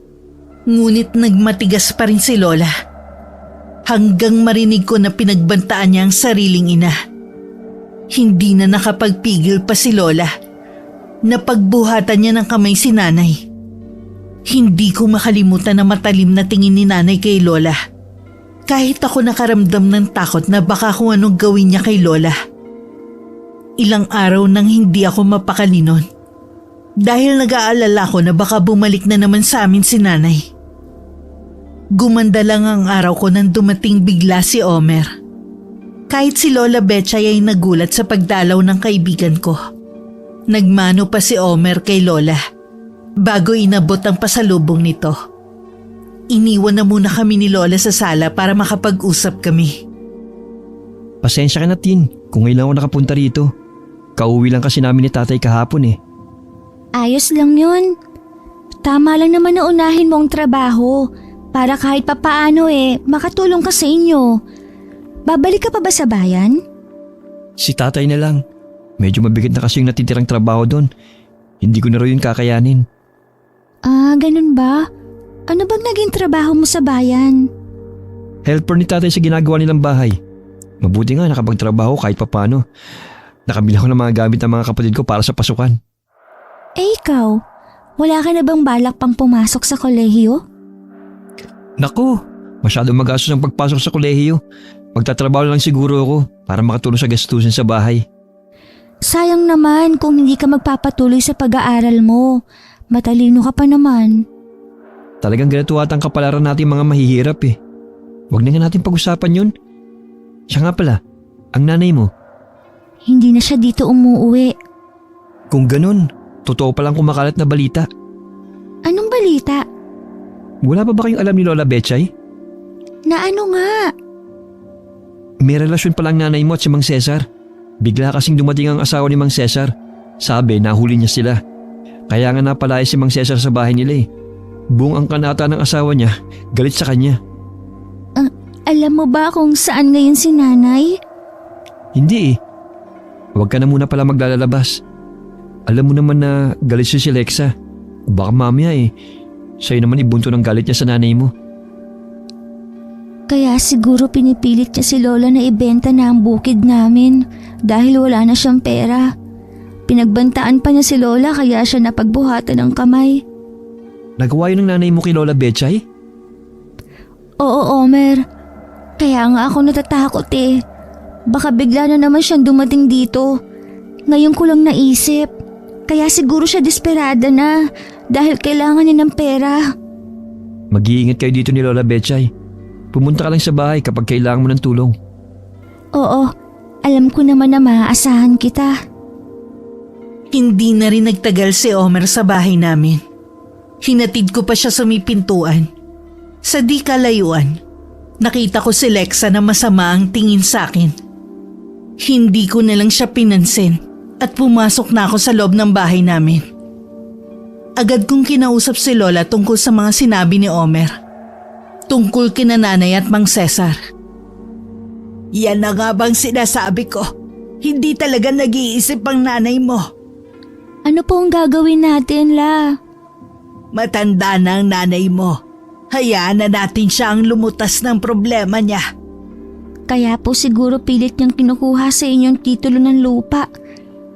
Ngunit nagmatigas pa rin si Lola. Hanggang marinig ko na pinagbantaan niya ang sariling ina. Hindi na nakapagpigil pa si Lola. Napagbuhatan niya ng kamay si Nanay. Hindi ko makalimutan na matalim na tingin ni Nanay kay Lola. Kahit ako nakaramdam ng takot na baka kung anong gawin niya kay Lola. Ilang araw nang hindi ako mapakali nun. Dahil nag-aalala ko na baka bumalik na naman sa amin si Nanay. Gumanda lang ang araw ko nang dumating bigla si Omer. Kahit si Lola Betchay ay nagulat sa pagdalaw ng kaibigan ko. Nagmano pa si Omer kay Lola bago inabot ang pasalubong nito. Iniwan na muna kami ni Lola sa sala para makapag-usap kami. Pasensya ka na, Tin, kung ngayon lang ako nakapunta rito. Kauwi lang kasi namin ni tatay kahapon eh. Ayos lang yun. Tama lang naman na unahin mo ang trabaho para kahit papaano makatulong ka sa inyo. Babalik ka pa ba sa bayan? Si tatay na lang. Medyo mabigat na kasi yung natitirang trabaho doon. Hindi ko na rin yun kakayanin. Ah, ganun ba? Ano bang naging trabaho mo sa bayan? Helper ni tatay sa ginagawa nilang bahay. Mabuti nga nakapagtrabaho kahit papano. Nakabili ako ng mga gamit ng mga kapatid ko para sa pasukan. Ikaw, wala ka na bang balak pang pumasok sa kolehiyo? Naku, masyadong magastos ang pagpasok sa kolehiyo. Magtatrabaho lang siguro ako para makatulong sa gastusin sa bahay. Sayang naman kung hindi ka magpapatuloy sa pag-aaral mo. Matalino ka pa naman. Talagang ganito atang kapalaran natin mga mahihirap eh. Huwag na nga natin pag-usapan yun. Siya nga pala, ang nanay mo. Hindi na siya dito umuwi. Kung ganun, totoo palang kumakalat na balita. Anong balita? Wala pa ba kayong alam ni Lola Betchay? Na ano nga? May relasyon palang nanay mo at si Mang Cesar. Bigla kasing dumating ang asawa ni Mang Cesar. Sabi, nahuli niya sila. Kaya nga napalaya si Mang Cesar sa bahay nila eh. Buong ang kanata ng asawa niya, galit sa kanya. Alam mo ba kung saan ngayon si nanay? Hindi eh. Huwag ka na muna pala maglalabas. Alam mo naman na galit si Lexa. Baka mamaya sa'yo naman ibunto ng galit niya sa nanay mo. Kaya siguro pinipilit niya si Lola na ibenta na ang bukid namin dahil wala na siyang pera. Pinagbantaan pa niya si Lola kaya siya napagbuhatan ng kamay. Nagawa yun ng nanay mo kay Lola Betchay? Oo, Omer. Kaya nga ako natatakot eh. Baka bigla na naman siyang dumating dito. Ngayon ko lang naisip. Kaya siguro siya desperada na dahil kailangan niya ng pera. Mag-iingat kayo dito ni Lola Betchay. Pumunta ka lang sa bahay kapag kailangan mo ng tulong. Oo, alam ko naman na maaasahan kita. Hindi na rin nagtagal si Omer sa bahay namin. Hinatid ko pa siya sa may pintuan. Sa di kalayuan, nakita ko si Lexa na masama ang tingin sa akin. Hindi ko na lang siya pinansin at pumasok na ako sa loob ng bahay namin. Agad kong kinausap si Lola tungkol sa mga sinabi ni Omer. Tungkol kina nanay at Mang Cesar. Yan na nga bang sinasabi ko? Hindi talaga nag-iisip ang nanay mo. Ano po ang gagawin natin, La? Matanda na ang nanay mo. Hayaan na natin siya ang lumutas ng problema niya. Kaya po siguro pilit niyang kinukuha sa inyong titulo ng lupa.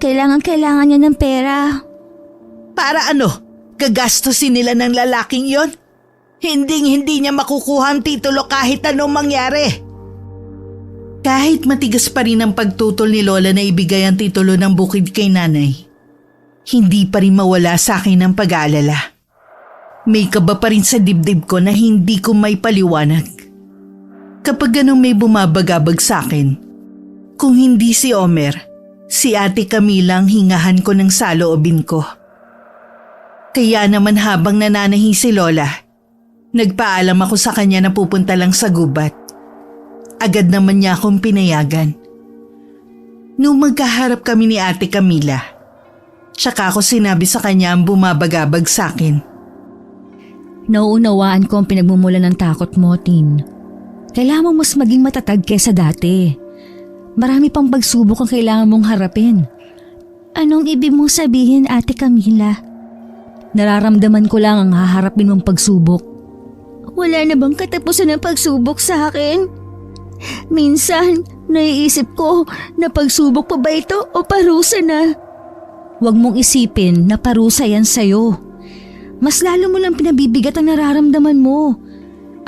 Kailangan niya ng pera. Para ano? Gagastusin nila ng lalaking yon? Hindi niya makukuha ang titulo kahit anong mangyari. Kahit matigas pa rin ang pagtutol ni Lola na ibigay ang titulo ng bukid kay nanay, hindi pa rin mawala sa akin ang pag-aalala. May kaba pa rin sa dibdib ko na hindi ko may paliwanag. Kapag ganun may bumabagabag sa akin, kung hindi si Omer, si Ate Camila ang hingahan ko ng saloobin ko. Kaya naman habang nananahi si Lola, nagpaalam ako sa kanya na pupunta lang sa gubat. Agad naman niya akong pinayagan. Nung magkaharap kami ni Ate Camila, tsaka ako sinabi sa kanya ang bumabagabag sa akin. Nauunawaan ko ang pinagmumula ng takot mo, Tin. Kailangan mo mas maging matatag kesa dati. Marami pang pagsubok ang kailangan mong harapin. Anong ibig mong sabihin, Ate Camila? Nararamdaman ko lang ang haharapin mong pagsubok. Wala na bang katapusan ng pagsubok sa akin? Minsan, naiisip ko na pagsubok pa ba ito o parusa na? Huwag mong isipin na parusa yan sa'yo. Mas lalo mo lang pinabibigat ang nararamdaman mo.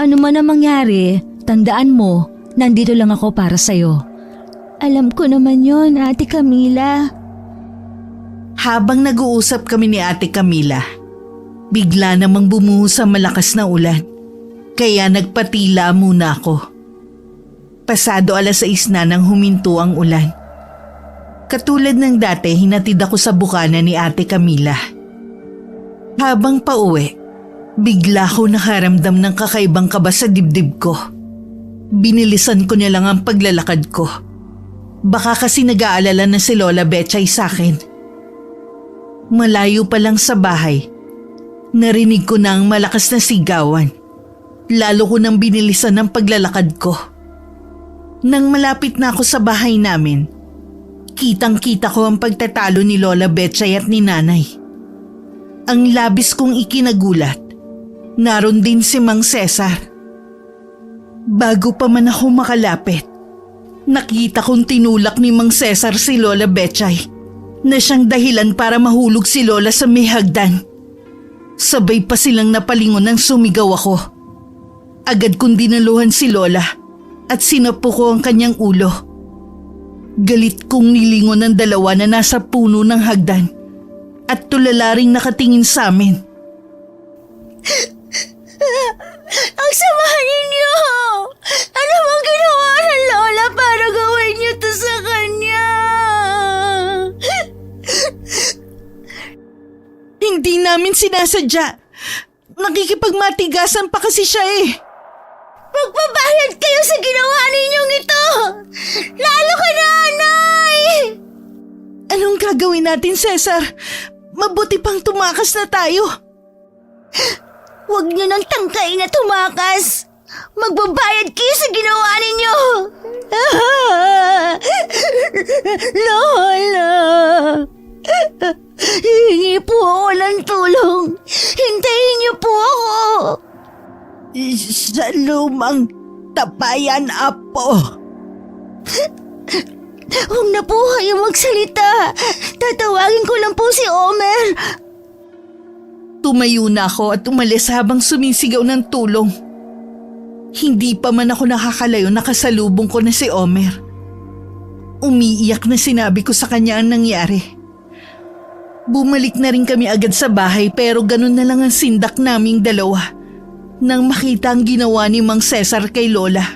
Ano man ang mangyari, tandaan mo, nandito lang ako para sa'yo. Alam ko naman yon, Ate Camila. Habang nag-uusap kami ni Ate Camila, bigla namang bumuhos ang malakas na ulan. Kaya nagpatila muna ako. Pasado 6:00 na nang huminto ang ulan. Katulad ng dati, hinatid ako sa bukana ni Ate Camila. Habang pauwi, bigla ko nakaramdam ng kakaibang kaba sa dibdib ko. Binilisan ko na lang ang paglalakad ko. Baka kasi nag-aalala na si Lola Betchay sa akin. Malayo pa lang sa bahay, narinig ko na ang malakas na sigawan. Lalo ko nang binilisan ang paglalakad ko. Nang malapit na ako sa bahay namin, kitang-kita ko ang pagtatalo ni Lola Betchay at ni Nanay. Ang labis kong ikinagulat, naroon din si Mang Cesar. Bago pa man ako makalapit, nakita kong tinulak ni Mang Cesar si Lola Betchay na siyang dahilan para mahulog si Lola sa may hagdan. Sabay pa silang napalingon nang sumigaw ako. Agad kong dinaluhan si Lola at sinapo ko ang kanyang ulo. Galit kong nilingon ng dalawa na nasa puno ng hagdan at tulala ring nakatingin sa amin. Ang sama ninyo! Ano bang ginawa ng Lola para gawin niyo to sa kanya? Hindi namin sinasadya. Nakikipagmatigasan pa kasi siya eh. Magbabayad kayo sa ginawa ninyong ito! Lalo ka, Nanay! Anong gagawin natin, Cesar? Mabuti pang tumakas na tayo. Huwag niyo nang tangkain na tumakas! Magbabayad kayo sa ginawa ninyo! Lola! Hihingi po ako ng tulong. Hintayin niyo po ako. Sa lumang tapayan, Apo. Huwag na po kayong magsalita. Tatawagin ko lang po si Omer. Tumayo na ako at umalis habang sumisigaw ng tulong. Hindi pa man ako nakakalayo, nakasalubong ko na si Omer. Umiiyak na sinabi ko sa kanya ang nangyari. Bumalik na rin kami agad sa bahay pero ganun na lang ang sindak naming dalawa nang makita ang ginawa ni Mang Cesar kay Lola.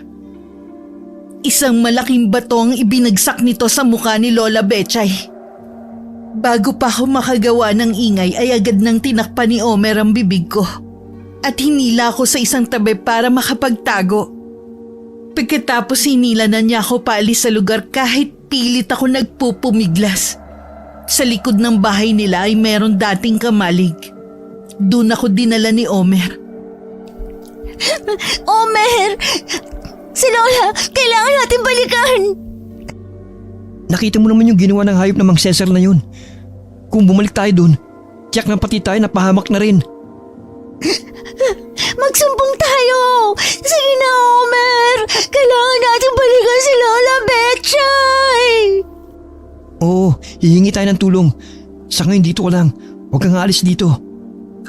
Isang malaking bato ang ibinagsak nito sa mukha ni Lola Betchay. Bago pa ako makagawa ng ingay ay agad nang tinakpan ni Omer ang bibig ko at hinila ako sa isang tabi para makapagtago. Pagkatapos hinila na niya ako paalis sa lugar kahit pilit ako nagpupumiglas. Sa likod ng bahay nila ay meron dating kamalig. Doon ako dinala ni Omer. Omer! Si Lola! Kailangan natin balikan! Nakita mo naman yung ginawa ng hayop na Mang Cesar na yun. Kung bumalik tayo dun, tiyak na pati tayo napahamak na rin. Magsumbong tayo! Sige na, Omer! Kailangan natin balikan si Lola Betchay! Oo, hihingi tayo ng tulong. Sa ngayon dito ko lang. Huwag kang aalis dito.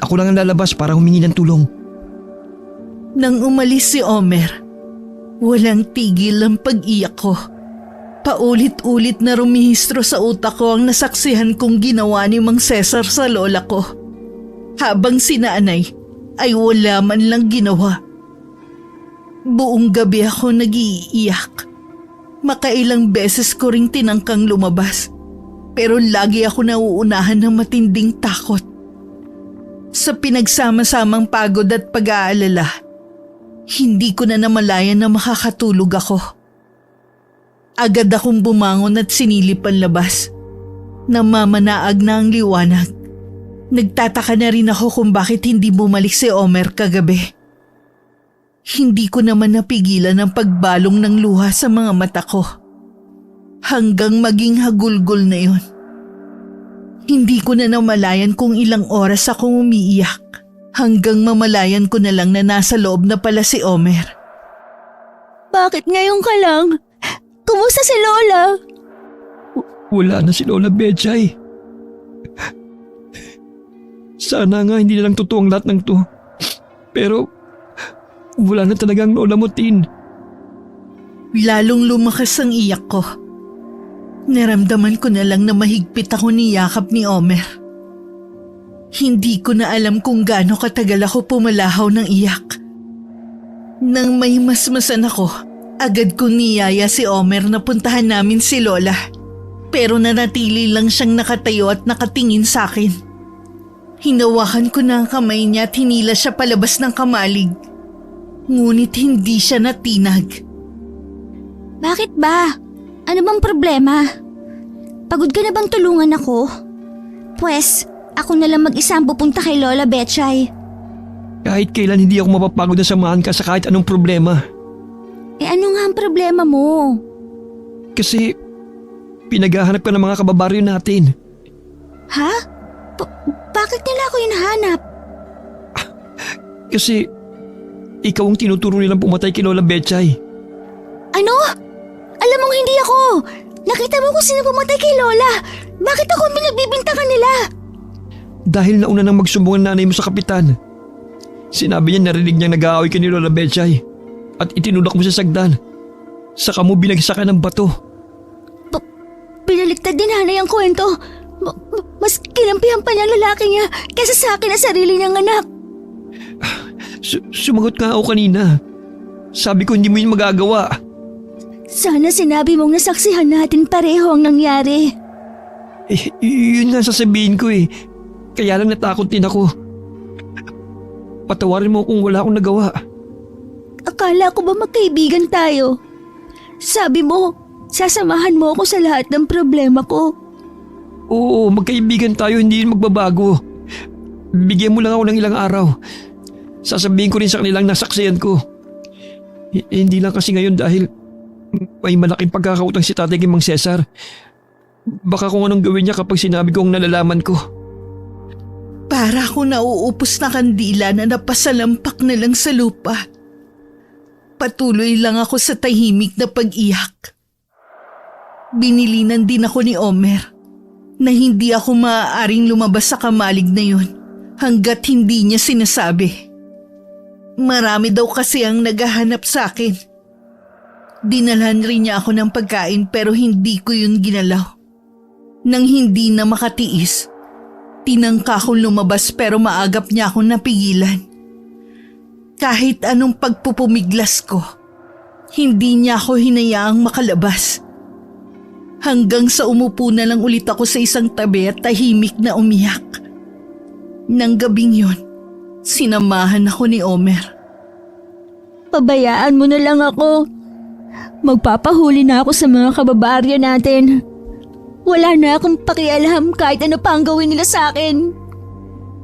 Ako lang ang lalabas para humingi ng tulong. Nang umalis si Omer, walang tigil ang pag-iyak ko. Paulit-ulit na rumihistro sa utak ko ang nasaksihan kong ginawa ni Mang Cesar sa lola ko. Habang si Nanay ay wala man lang ginawa. Buong gabi ako nag-iiyak. Makailang beses ko ring tinangkang lumabas, pero lagi ako nauunahan ng matinding takot. Sa pinagsama-samang pagod at pag-aalala, hindi ko na namalayan na makakatulog ako. Agad akong bumangon at sinilip ang labas. Namamanaag na ang liwanag. Nagtataka na rin ako kung bakit hindi bumalik si Omer kagabi. Hindi ko naman napigilan ang pagbalong ng luha sa mga mata ko. Hanggang maging hagulgol na yun. Hindi ko na namalayan kung ilang oras akong umiiyak. Hanggang mamalayan ko na lang na nasa loob na pala si Omer. Bakit ngayon ka lang? Kumusta si Lola? Wala na si Lola Betchay. Sana nga hindi na lang totoo ang lahat ng to. Pero wala na talagang lola mo, Tin. Lalong lumakas ang iyak ko. Naramdaman ko na lang na mahigpit ako niyakap ni Omer. Hindi ko na alam kung gaano katagal ako pumalahaw ng iyak. Nang may masmasan ako, Agad kong niyaya si Omer na puntahan namin si Lola. Pero nanatili lang siyang nakatayo at nakatingin sa akin. Hinawakan ko na ang kamay niya at hinila siya palabas ng kamalig. Ngunit hindi siya natinag. Bakit ba? Ano bang problema? Pagod ka na bang tulungan ako? Pwes, ako na lang mag-isa ang pupunta kay Lola Betchay. Kahit kailan hindi ako mapapagod na samahan ka sa kahit anong problema. Ano nga ang problema mo? Kasi pinaghahanap ka ng mga kababaryo natin. Ha? Bakit nila ako hinahanap? Kasi ikaw ang tinuturo nilang pumatay kay Lola Betchay. Ano? Alam mong hindi ako. Nakita mo kung sino pumatay kay Lola. Bakit ako pinagbibintangan nila? Dahil nauna nang magsumbong ang nanay mo sa kapitan. Sinabi niya narinig niyang nag-aaway ka ni Lola Betchay at itinulak mo sa sagdan. Saka mo binagsakan ng bato. Pinaliktad din nanay ang kwento. Mas kinampihan pa niya ang lalaki niya kaysa sa akin na sarili niyang anak. Sumagot nga ako kanina. Sabi ko hindi mo yun magagawa. Sana sinabi mong nasaksihan natin pareho ang nangyari. Yun nga sasabihin ko eh. Kaya lang natakot din ako. Patawarin mo kung wala akong nagawa. Akala ko ba magkaibigan tayo? Sabi mo, sasamahan mo ako sa lahat ng problema ko. Oo, magkaibigan tayo, hindi yun magbabago. Bigyan mo lang ako ng ilang araw. Sasabihin ko rin sa kanilang nasaksihan ko. Hindi lang kasi ngayon dahil may malaking pagkakautang si tatay kay Mang Cesar. Baka kung anong gawin niya kapag sinabi ko ang nalalaman ko. Para akong nauupos na kandila na napasalampak na lang sa lupa. Patuloy lang ako sa tahimik na pag-iyak. Binilinan din ako ni Omer na hindi ako maaaring lumabas sa kamalig na yun hanggat hindi niya sinasabi. Marami daw kasi ang naghahanap sa akin. Dinalhan rin niya ako ng pagkain pero hindi ko yun ginalaw. Nang hindi na makatiis, tinangka akong lumabas pero maagap niya akong napigilan. Kahit anong pagpupumiglas ko, hindi niya ako hinayaang makalabas. Hanggang sa umupo na lang ulit ako sa isang tabi at tahimik na umiyak. Nang gabing yon, sinamahan ako ni Omer. Pabayaan mo na lang ako. Magpapahuli na ako sa mga kababaryo natin. Wala na akong pakialam kahit ano pa ang gawin nila sa akin.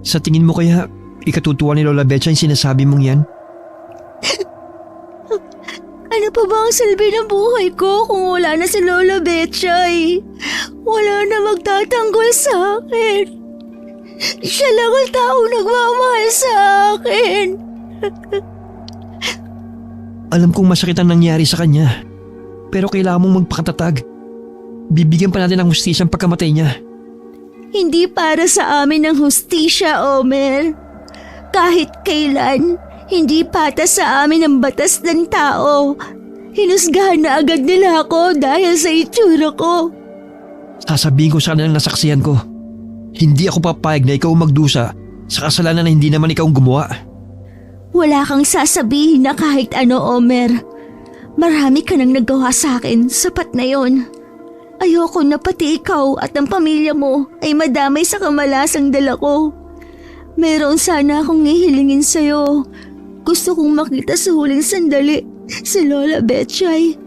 Sa tingin mo kaya ikatutuwa ni Lola Betchay yung sinasabi mong yan? Ano pa ba ang silbi ng buhay ko kung wala na si Lola Betchay? Wala na magtatanggol sa akin. Siya lang ang taong nagmamahal sa akin. Alam kong masakit ang nangyari sa kanya. Pero kailangan mong magpakatatag. Bibigyan pa natin ng hustisya ang pagkamatay niya. Hindi para sa amin ang hustisya, Omer. Kahit kailan, hindi patas sa amin ang batas ng tao. Hinusgahan na agad nila ako dahil sa itsura ko. Sasabihin ko sa kanilang nasaksihan ko. Hindi ako papayag na ikaw magdusa sa kasalanan na hindi naman ikaw ang gumawa. Wala kang sasabihin na kahit ano, Omer. Marami ka nang nagawa sa akin, sapat na yon. Ayoko na pati ikaw at ang pamilya mo ay madamay sa kamalasang dala ko. Meron sana akong ihilingin sa'yo. Gusto kong makita sa huling sandali si Lola Betchay.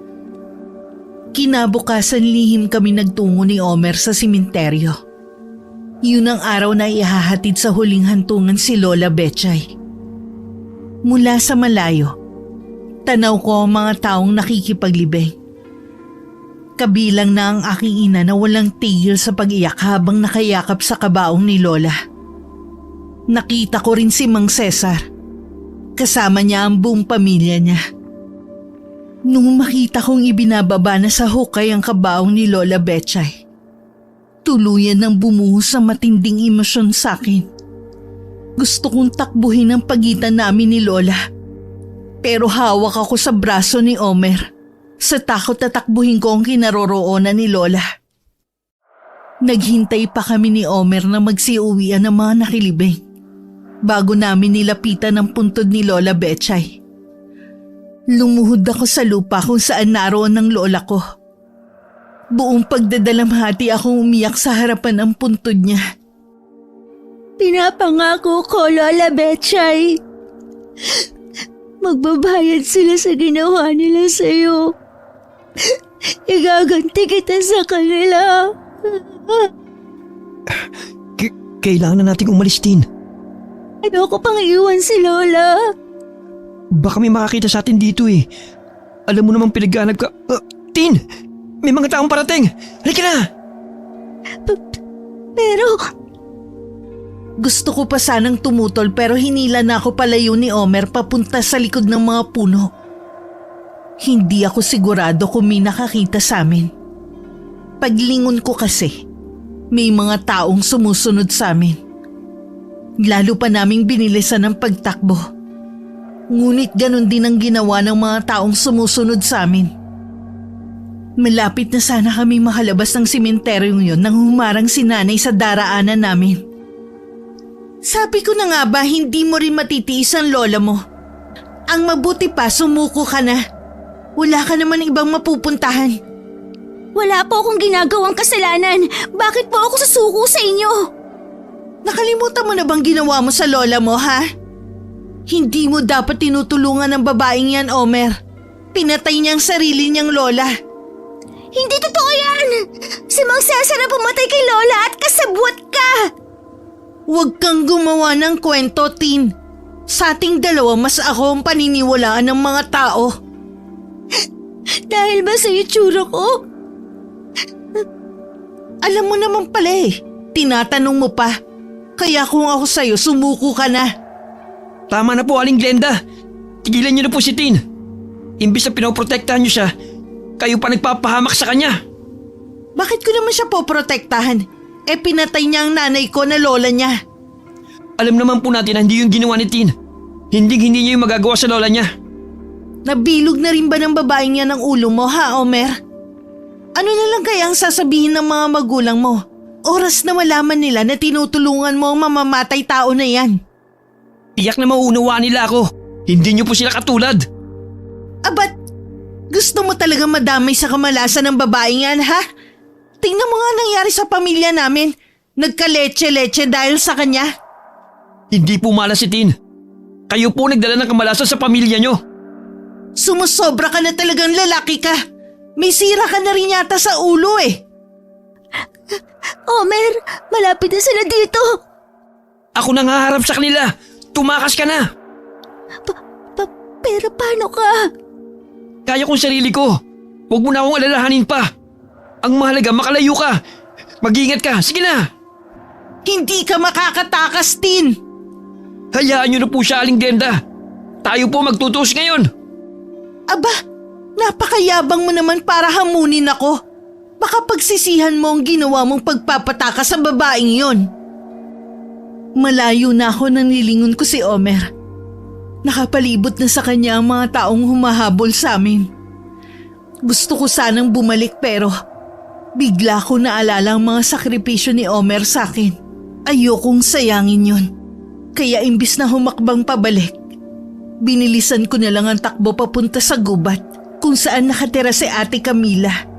Kinabukasan lihim kami nagtungo ni Omer sa simenteryo. Yun ang araw na ihahatid sa huling hantungan si Lola Betchay. Mula sa malayo, tanaw ko ang mga taong nakikipaglibing. Kabilang na ang aking ina na walang tigil sa pag-iyak habang nakayakap sa kabaong ni Lola. Nakita ko rin si Mang Cesar. Kasama niya ang buong pamilya niya. Nung makita kong ibinababa na sa hukay ang kabaong ni Lola Betchay, tuluyan nang bumuhos ang matinding emosyon sa akin. Gusto kong takbuhin ang pagitan namin ni Lola. Pero hawak ako sa braso ni Omer. Sa takot na takbuhin ko ang kinaroroonan ni Lola. Naghintay pa kami ni Omer na magsiuwian ng mga nakilibing bago namin nilapitan ang puntod ni Lola Betchay. Lumuhod ako sa lupa kung saan naroon ang lola ko. Buong pagdadalamhati akong umiyak sa harapan ng puntod niya. Pinapangako ko, Lola Betchay. Magbabayad sila sa ginawa nila sa'yo. Igaganti kita sa kanila. Kailangan na nating umalis, Tin. Ayoko pang iwan si Lola. Baka may makakita sa atin dito eh. Alam mo namang pinagganap ka. Tin! May mga taong parating! Halika na! Pero Gusto ko pa sanang tumutol pero hinila na ako palayo ni Omer papunta sa likod ng mga puno. Hindi ako sigurado kung may nakakita sa amin. Paglingon ko kasi, may mga taong sumusunod sa amin. Lalo pa naming binilisan ng pagtakbo. Ngunit ganun din ang ginawa ng mga taong sumusunod sa amin. Malapit na sana kami makalabas ng simenteryong yun nang humarang si nanay sa daraanan namin. Sabi ko na nga ba hindi mo rin matitiis ang lola mo? Ang mabuti pa sumuko ka na. Wala ka naman ibang mapupuntahan. wala po akong ginagawang kasalanan. Bakit po ako susuko sa inyo? Nakalimutan mo na bang ginawa mo sa lola mo, ha? Hindi mo dapat tinutulungan ng babaeng yan, Omer. Pinatay niya ang sarili niyang lola. Hindi totoo yan! Si Mang Cesar na pumatay kay Lola at kasabwat ka! Huwag kang gumawa ng kwento, Tin. Sa ating dalawa, mas ako ang paniniwalaan ng mga tao. Dahil ba sa itsura ko? Alam mo naman pala eh. Tinatanong mo pa. Kaya kung ako sa'yo, sumuko ka na. Tama na po, Aling Glenda. Tigilan niyo na po si Tin. Imbis na pinoprotektahan niyo siya, kayo pa nagpapahamak sa kanya. Bakit ko naman siya poprotektahan? Pinatay niya ang nanay ko na lola niya. Alam naman po natin na hindi yung ginawa ni Tin. Hindi niya yung magagawa sa lola niya. Nabilog na rin ba ng babaeng yan ang ulo mo, ha, Omer? Ano na lang kaya ang sasabihin ng mga magulang mo? Oras na malaman nila na tinutulungan mo ang mamamatay tao na yan. Tiyak na mauunawaan nila ako. Hindi niyo po sila katulad. Abat, gusto mo talagang madamay sa kamalasan ng babaeng yan, ha? Tingnan mo nga nangyari sa pamilya namin. Nagka-leche-leche dahil sa kanya. Hindi po malas si Tin. Kayo po nagdala ng kamalasan sa pamilya niyo. Sumusobra ka na talagang lalaki ka. May sira ka na rin yata sa ulo eh. Omer, malapit na sila dito. Ako nang haharap sa kanila. Tumakas ka na. Pero paano ka? Kaya kong sarili ko. Huwag mo na akong alalahanin pa. Ang mahalaga, makalayo ka. Mag-ingat ka. Sige na. Hindi ka makakatakas, Tin. Hayaan niyo na po siya, Aling Glenda. Tayo po magtutuos ngayon. Aba, napakayabang mo naman para hamunin ako. Baka pagsisihan mo ang ginawa mong pagpapatakas sa babaeng yon. Malayo na ako nang nilingon ko si Omer. Nakapalibot na sa kanya ang mga taong humahabol sa amin. Gusto ko sanang bumalik pero bigla ko naalala ang mga sakripisyo ni Omer sa akin. Ayokong sayangin yon. Kaya imbis na humakbang pabalik, binilisan ko na lang ang takbo papunta sa gubat kung saan nakatira si Ate Camila.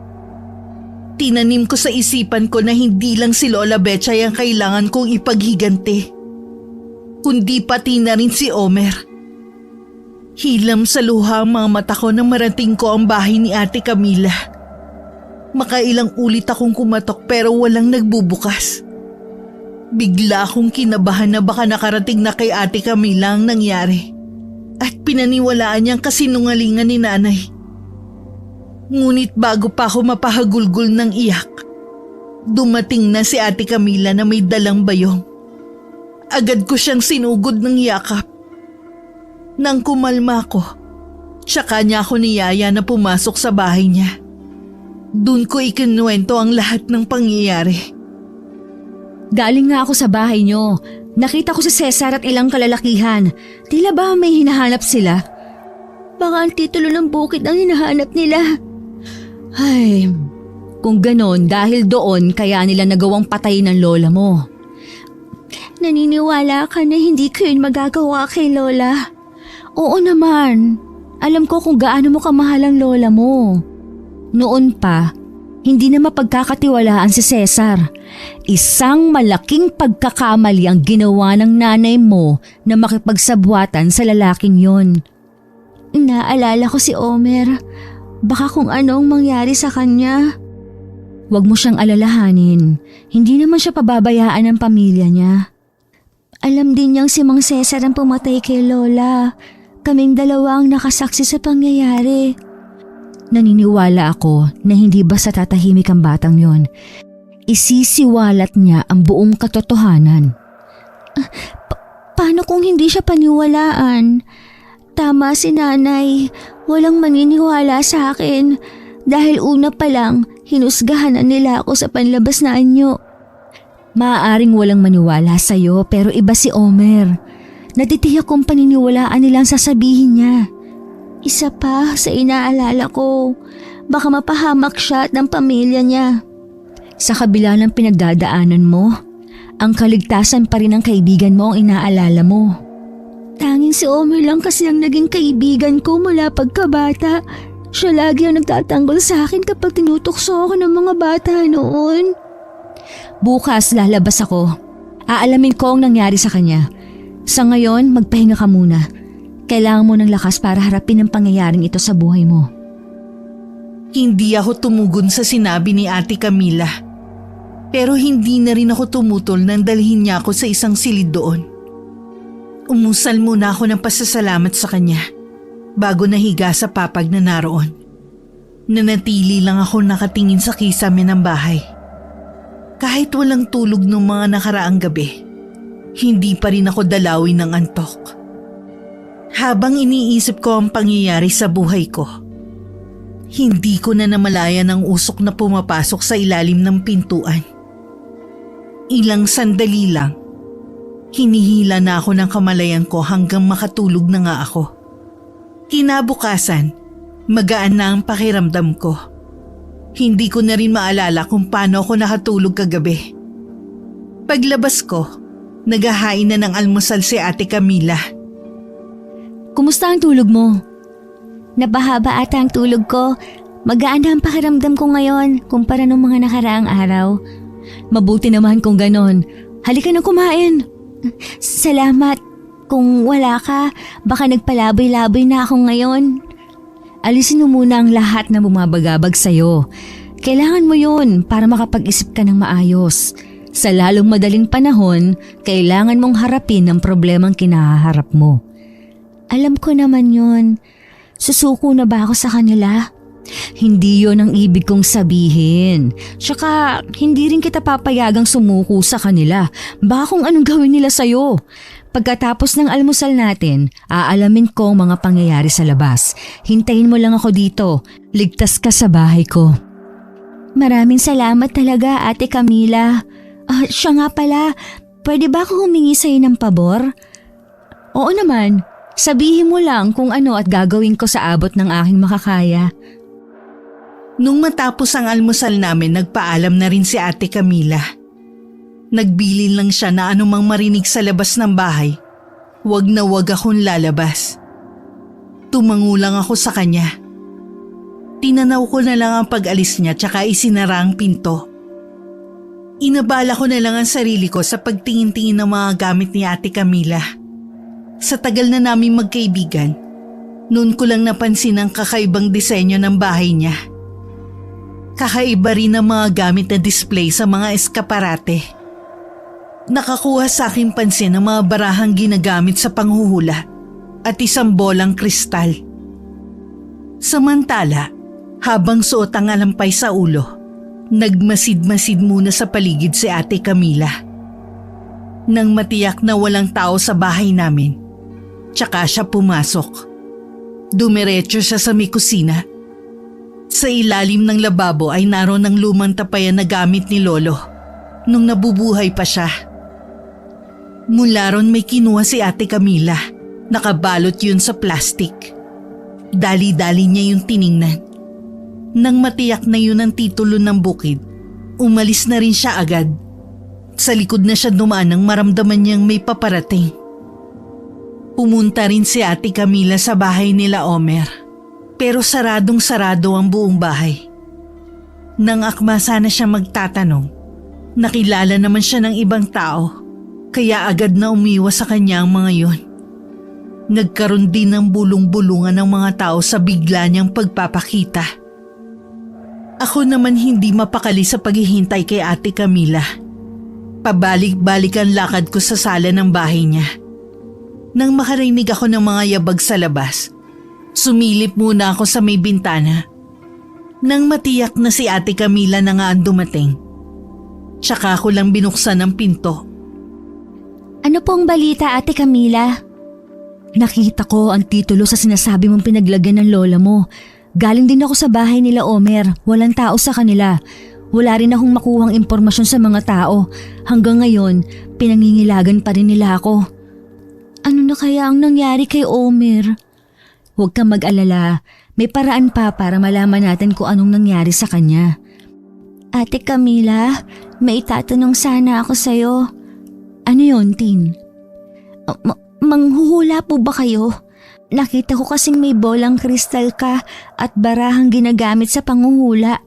Tinanim ko sa isipan ko na hindi lang si Lola Betchay ang kailangan kong ipaghiganti, kundi pati na rin si Omer. Hilam sa luha ang mga mata ko nang marating ko ang bahay ni Ate Camila. Makailang ulit akong kumatok pero walang nagbubukas. Bigla akong kinabahan na baka nakarating na kay Ate Camila ang nangyari at pinaniwalaan niyang kasinungalingan ni nanay. Ngunit bago pa ako mapahagulgol ng iyak, dumating na si Ate Camila na may dalang bayong. Agad ko siyang sinugod ng yakap. Nang kumalma ko, tsaka niya ako niyaya na pumasok sa bahay niya. Doon ko ikinuwento ang lahat ng pangyayari. Galing nga ako sa bahay niyo. Nakita ko si Cesar at ilang kalalakihan. Tila ba may hinahanap sila? Baka ang titulo ng bukid ang hinahanap nila. Ay, kung ganon dahil doon kaya nila nagawang patayin ng lola mo. Naniniwala ka na hindi ko yun magagawa kay Lola? Oo naman. Alam ko kung gaano mo kamahal ang lola mo. Noon pa, hindi na mapagkakatiwalaan si Cesar. Isang malaking pagkakamali ang ginawa ng nanay mo na makipagsabwatan sa lalaking yon. Naalala ko si Omer. Baka kung ano ang mangyari sa kanya. Huwag mo siyang alalahanin. Hindi naman siya pababayaan ng pamilya niya. Alam din niyang si Mang Cesar ang pumatay kay Lola. Kaming dalawa ang nakasaksi sa pangyayari. Naniniwala ako na hindi basta tatahimik ang batang yon. Isisiwalat niya ang buong katotohanan. Paano kung hindi siya paniwalaan? Tama si nanay. Walang maniniwala sa akin. Dahil una pa lang, hinusgahan na nila ako sa panlabas na anyo. Maaaring walang maniwala sa'yo pero iba si Omer. Natitiyak kong paniniwalaan nilang sasabihin niya. Isa pa sa inaalala ko, baka mapahamak siya at ng pamilya niya. Sa kabila ng pinagdadaanan mo, ang kaligtasan pa rin ng kaibigan mo ang inaalala mo. Tanging si Omer lang kasi ang naging kaibigan ko mula pagkabata. Siya lagi ang nagtatanggol sa akin kapag tinutokso ako ng mga bata noon. Bukas lalabas ako. Aalamin ko ang nangyari sa kanya. Sa ngayon, magpahinga ka muna. Kailangan mo ng lakas para harapin ang pangyayaring ito sa buhay mo. Hindi ako tumugon sa sinabi ni Ate Camila. Pero hindi na rin ako tumutol nang dalhin niya ako sa isang silid doon. Umusal muna ako ng pasasalamat sa kanya bago nahiga sa papag na naroon. Nanatili lang ako nakatingin sa kisame ng bahay. Kahit walang tulog ng mga nakaraang gabi, hindi pa rin ako dalawin ng antok. Habang iniisip ko ang pangyayari sa buhay ko, hindi ko na namalayan ang usok na pumapasok sa ilalim ng pintuan. Ilang sandali lang, hinihila na ako ng kamalayan ko hanggang makatulog na nga ako. Kinabukasan, magaan na ang pakiramdam ko. Hindi ko na rin maalala kung paano ako nakatulog kagabi. Paglabas ko, naghahain na ng almusal si Ate Camila. Kumusta ang tulog mo? Napahaba ata ang tulog ko. Magaan na ang pakiramdam ko ngayon kumpara nung mga nakaraang araw. Mabuti naman kung ganon. Halika na kumain. Salamat. Kung wala ka, baka nagpalaboy-laboy na ako ngayon. Alisin mo muna ang lahat na bumabagabag sa'yo. Kailangan mo yun para makapag-isip ka ng maayos. Sa lalong madaling panahon, kailangan mong harapin ang problemang kinaharap mo. Alam ko naman yun. Susuko na ba ako sa kanila? Hindi yon ang ibig kong sabihin. Tsaka hindi rin kita papayagang sumuko sa kanila. Baka kung anong gawin nila sa'yo. Pagkatapos ng almusal natin, aalamin ko ang mga pangyayari sa labas. Hintayin mo lang ako dito. Ligtas ka sa bahay ko. Maraming salamat talaga, Ate Camila. Siya nga pala, pwede ba ako humingi sa'yo ng pabor? Oo naman. Sabihin mo lang kung ano at gagawin ko sa abot ng aking makakaya. Nung matapos ang almusal namin, nagpaalam na rin si Ate Camila. Nagbilin lang siya na anumang marinig sa labas ng bahay, wag na wag akong lalabas. Tumango lang ako sa kanya. Tinanaw ko na lang ang pag-alis niya tsaka isinara ang pinto. Inabala ko na lang ang sarili ko sa pagtingin-tingin ng mga gamit ni Ate Camila. Sa tagal na naming magkaibigan, noon ko lang napansin ang kakaibang disenyo ng bahay niya. Kakaiba rin ang mga gamit na display sa mga eskaparate. Nakakuha sa aking pansin ang mga barahang ginagamit sa panghuhula at isang bolang kristal. Samantala, habang suot ang alampay sa ulo, nagmasid-masid muna sa paligid si Ate Camila. Nang matiyak na walang tao sa bahay namin, tsaka siya pumasok. Dumiretso siya sa may kusina. Sa ilalim ng lababo ay naroon ang lumang tapayan na gamit ni Lolo nung nabubuhay pa siya. Mula ron may kinuha si Ate Camila. Nakabalot yun sa plastik. Dali-dali niya yung tiningnan. Nang matiyak na yun ang titulo ng bukid, umalis na rin siya agad. Sa likod na siya dumaan nang maramdaman niyang may paparating. Pumunta rin si Ate Camila sa bahay nila Omer. Pero saradong-sarado ang buong bahay. Nang akma sana siya magtatanong, nakilala naman siya ng ibang tao, kaya agad na umiwas sa kanya ang mga yon. Nagkaroon din ng bulong-bulungan ng mga tao sa bigla niyang pagpapakita. Ako naman hindi mapakali sa paghihintay kay Ate Camila. Pabalik-balik ang lakad ko sa sala ng bahay niya. Nang makarinig ako ng mga yabag sa labas, sumilip muna ako sa may bintana. Nang matiyak na si Ate Camila na nga ang dumating, tsaka ako lang binuksan ang pinto. Ano pong balita, Ate Camila? Nakita ko ang titulo sa sinasabi mong pinaglagyan ng lola mo. Galing din ako sa bahay nila Omer. Walang tao sa kanila. Wala rin akong makuhang impormasyon sa mga tao. Hanggang ngayon, pinangingilagan pa rin nila ako. Ano na kaya ang nangyari kay Omer? Huwag kang mag-alala. May paraan pa para malaman natin kung anong nangyari sa kanya. Ate Camila, may itatanong sana ako sa'yo. Ano yun, Tin? Manghuhula po ba kayo? Nakita ko kasing may bolang kristal ka at barahang ginagamit sa panghuhula.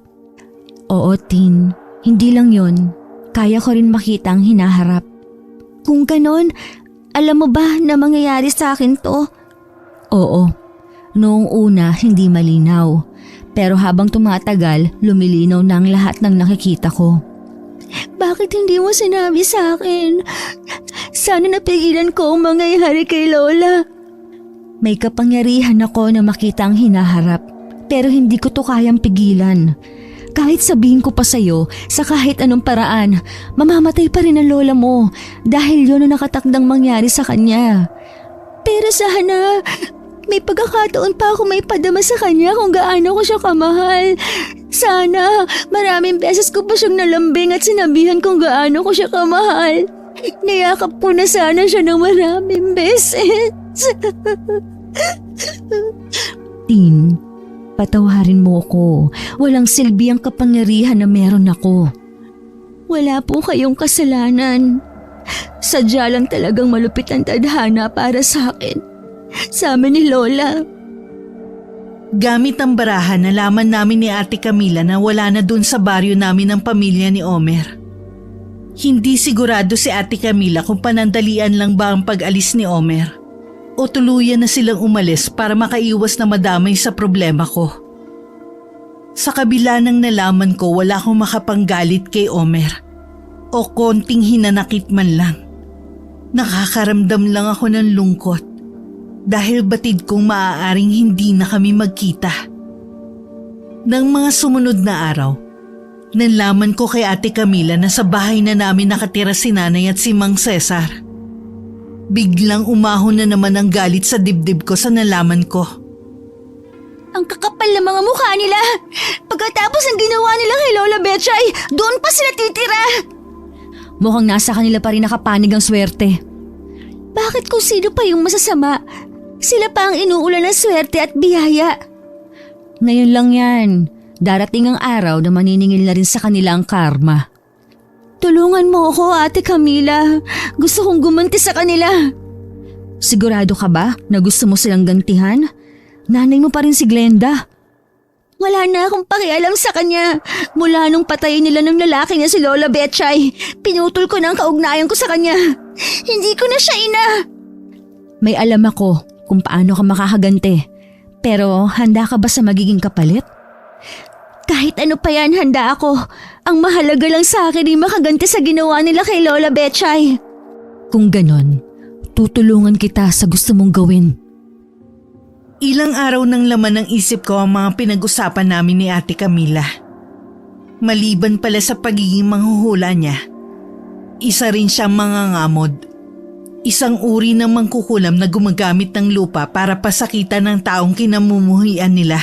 Oo, Tin. Hindi lang yon. Kaya ko rin makita ang hinaharap. Kung ganon, alam mo ba na mangyayari sa akin to? Oo. Noong una, hindi malinaw. Pero habang tumatagal, lumilinaw na ang lahat ng nakikita ko. Bakit hindi mo sinabi sa akin? Sana napigilan ko ang mangyayari kay Lola. May kapangyarihan ako na makita ang hinaharap, pero hindi ko to kayang pigilan. Kahit sabihin ko pa sa'yo, sa kahit anong paraan, mamamatay pa rin ang lola mo dahil yun ang nakatakdang mangyari sa kanya. Pero sana, may pagkakataon pa ako may padama sa kanya kung gaano ko siya kamahal. Sana, maraming beses ko pa siyang nalambing at sinabihan kung gaano ko siya kamahal. Niyakap ko na sana siya ng maraming beses. Tin, patawarin mo ko. Walang silbi ang kapangyarihan na meron ako. Wala po kayong kasalanan. Sadya lang talagang malupit ang tadhana para sa akin. Sa amin ni Lola. Gamit ang barahan, nalaman namin ni Ate Camila na wala na dun sa baryo namin ang pamilya ni Omer. Hindi sigurado si Ate Camila kung panandalian lang ba ang pag-alis ni Omer o tuluyan na silang umalis para makaiwas na madamay sa problema ko. Sa kabila ng nalaman ko, wala akong makapanggalit kay Omer o konting hinanakit man lang. Nakakaramdam lang ako ng lungkot dahil batid kong maaaring hindi na kami magkita. Nang mga sumunod na araw, nalaman ko kay Ate Camila na sa bahay na namin nakatira si Nanay at si Mang Cesar. Biglang umahon na naman ang galit sa dibdib ko sa nalaman ko. Ang kakapal ng mga mukha nila! Pagkatapos ang ginawa nila kay Lola Betchay, doon pa sila titira! Mukhang nasa kanila pa rin nakapanig ang swerte. Bakit kung sino pa yung masasama? Sila pa ang inuulan ng swerte at biyaya. Ngayon lang yan. Darating ang araw na maniningil na rin sa kanila ang karma. Tulungan mo ako, Ate Camila. Gusto kong gumanti sa kanila. Sigurado ka ba na gusto mo silang gantihan? Nanay mo pa rin si Glenda. Wala na akong pakialam sa kanya. Mula nung patayin nila ng lalaki niya si Lola Betchay, pinutol ko na ang kaugnayan ko sa kanya. Hindi ko na siya ina. May alam ako kung paano ka makakaganti. Pero handa ka ba sa magiging kapalit? Kahit ano pa yan, handa ako. Ang mahalaga lang sa akin ay makaganti sa ginawa nila kay Lola Betchay. Kung ganon, tutulungan kita sa gusto mong gawin. Ilang araw nang laman ng isip ko ang mga pinag-usapan namin ni Ate Camila. Maliban pala sa pagiging manghuhula niya, isa rin siyang mangangamod. Isang uri ng mangkukulam na gumagamit ng lupa para pasakitan ng taong kinamumuhian nila.